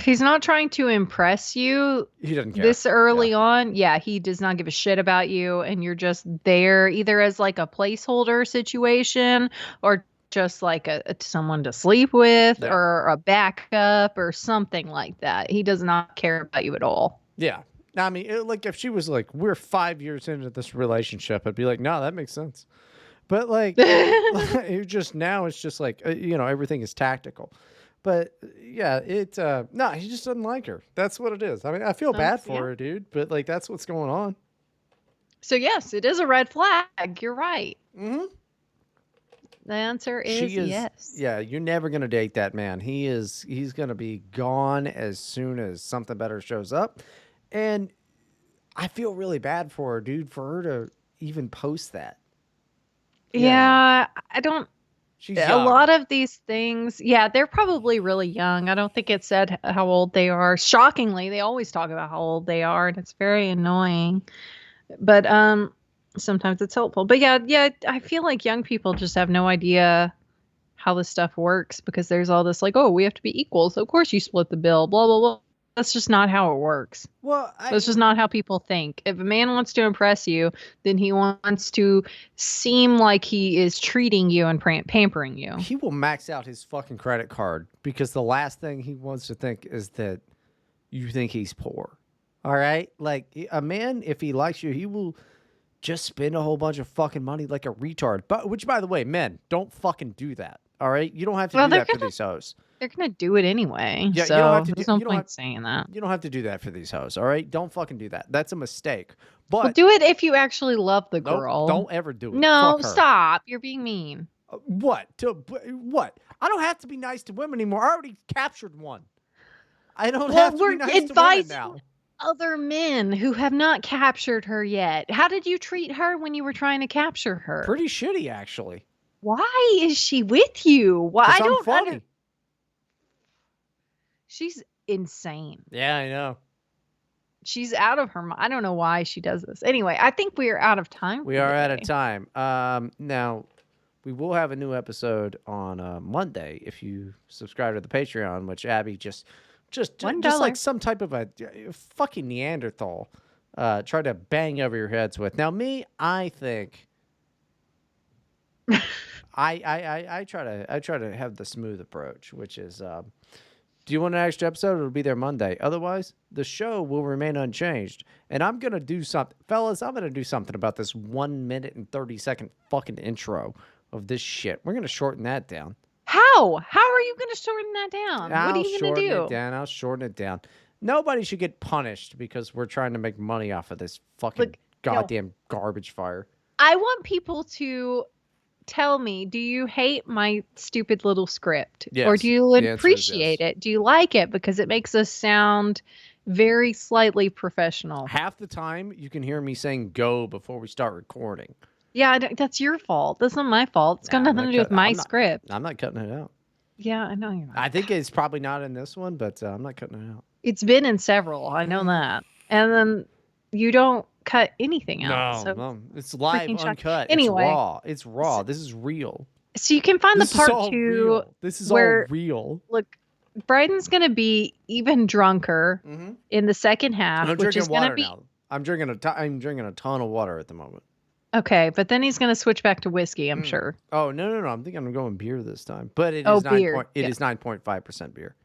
He's not trying to impress you. He doesn't care. This early on. Yeah, he does not give a shit about you. And you're just there either as like a placeholder situation or just like someone to sleep with or a backup or something like that. He does not care about you at all. Yeah. I mean, like if she was like, we're 5 years into this relationship, I'd be like, no, that makes sense. But like, it's just like, everything is tactical. But yeah, no, he just doesn't like her. That's what it is. I mean, I feel bad for her, dude, but like, that's what's going on. So yes, it is a red flag. You're right. Mm-hmm. The answer is yes. Yeah, you're never going to date that man. He's going to be gone as soon as something better shows up. And I feel really bad for her, dude, for her to even post that. Yeah, I don't. She's a young. lot of these things, they're probably really young. I don't think it said how old they are. Shockingly, they always talk about how old they are, and it's very annoying. But sometimes it's helpful. But yeah, I feel like young people just have no idea how this stuff works because there's all this like, oh, we have to be equal, so of course you split the bill, blah blah blah. That's just not how it works. Well, that's just not how people think. If a man wants to impress you, then he wants to seem like he is treating you and pampering you. He will max out his fucking credit card because the last thing he wants to think is that you think he's poor. All right? Like, a man, if he likes you, he will just spend a whole bunch of fucking money like a retard. But which, by the way, men, don't fucking do that. All right? You don't have to do that for these hoes. They're going to do it anyway. Yeah, so you don't have to there's no point saying that. You don't have to do that for these hoes, all right? Don't fucking do that. That's a mistake. But well, do it if you actually love the girl. Don't ever do it. No, stop. You're being mean. What? What? I don't have to be nice to women anymore. I already captured one. I don't have to be nice to women now. Other men who have not captured her yet. How did you treat her when you were trying to capture her? Pretty shitty, actually. Why is she with you? Why? I don't funny. She's insane. Yeah, I know. She's out of her mind. I don't know why she does this. Anyway, I think we are out of time. We are out of time. Now, we will have a new episode on Monday if you subscribe to the Patreon, which Abby just Just $1. like some type of a fucking Neanderthal try to bang over your heads with. Now, me, I think I try to have the smooth approach, which is do you want an extra episode? It'll be there Monday. Otherwise, the show will remain unchanged. And I'm gonna do something, fellas. I'm gonna do something about this 1 minute and 30-second fucking intro of this shit. We're gonna shorten that down. How? How are you gonna shorten that down? I'll What are you gonna shorten do? it down. I'll shorten it down. Nobody should get punished because we're trying to make money off of this fucking Look, no. goddamn garbage fire. I want people to tell me, do you hate my stupid little script? Yes, Or do you the answer is appreciate yes. it? Do you like it? Because it makes us sound very slightly professional. Half the time, you can hear me saying "go" before we start recording. Yeah, that's your fault. That's not my fault. It's got Nah, I'm nothing not to do with cut- my I'm not- script. I'm not cutting it out. Yeah, I know you're not. I think it's probably not in this one, but I'm not cutting it out. It's been in several. I know that. And then you don't cut anything out. No, it's live, freaking shock. uncut. Anyway. It's raw. It's raw. This is real. So you can find This the is part all 2 real. This is where- all real. Look, Bryden's going to be even drunker in the second half, I'm which drinking is going water to be now. I'm drinking a ton of water at the moment. okay. But then he's going to switch back to whiskey, I'm sure. Oh no! I'm thinking I'm going beer this time, but it Oh, is beer. It Yeah. is 9.5% beer.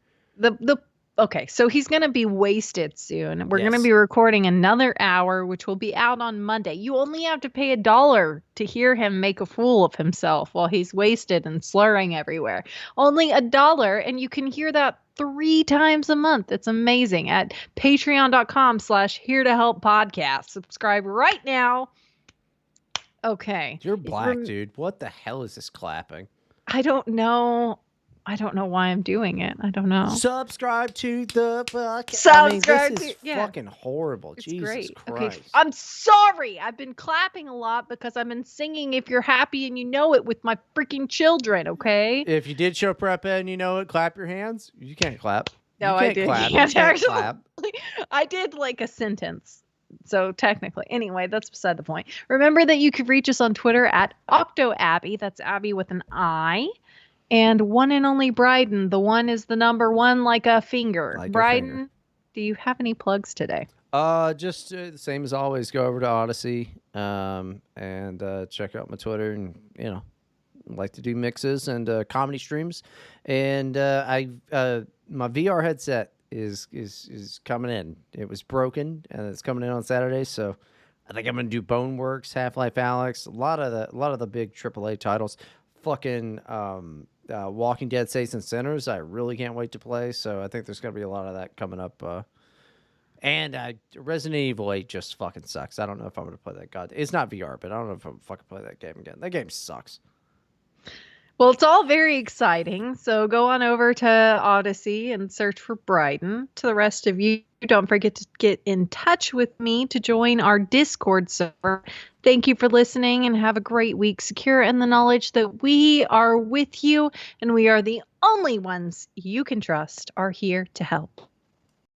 Okay, so he's going to be wasted soon. We're going to Yes. be recording another hour, which will be out on Monday. You only have to pay $1 to hear him make a fool of himself while he's wasted and slurring everywhere. Only $1, and you can hear that 3 times a month. It's amazing at patreon.com/here-to-help-podcast. Subscribe right now. Okay. You're black, dude. What the hell is this clapping? I don't know. I don't know why I'm doing it. I don't know. Subscribe to the podcast. Subscribe this is to- yeah. fucking horrible. It's Jesus great. Christ. Okay, I'm sorry. I've been clapping a lot because I've been singing "If You're Happy and You Know It" with my freaking children. Okay. If you did show prep and you know it, clap your hands. You can't clap. No, you I can't did. Clap. You can't you can't actually. clap. I did like a sentence. So technically, anyway, that's beside the point. Remember that you could reach us on Twitter at OctoAbby. That's Abby with an I. And one and only Bryden. The one is the number one like a finger. Like a Bryden, finger. do you have any plugs today? Just the same as always. Go over to Odyssey, and check out my Twitter, and like to do mixes and comedy streams. And my VR headset is coming in. It was broken, and it's coming in on Saturday. So I think I'm gonna do Boneworks, Half-Life Alyx, a lot of the big AAA titles. Fucking Walking Dead, Saints and Sinners. I really can't wait to play. So I think there's gonna be a lot of that coming up. And Resident Evil 8 just fucking sucks. I don't know if I'm gonna play that. God, it's not VR, but I don't know if I'm fucking play that game again. That game sucks. Well, it's all very exciting. So go on over to Odyssey and search for Bryden. To the rest of you, don't forget to get in touch with me to join our Discord server. Thank you for listening and have a great week. Secure in the knowledge that we are with you and we are the only ones you can trust are here to help.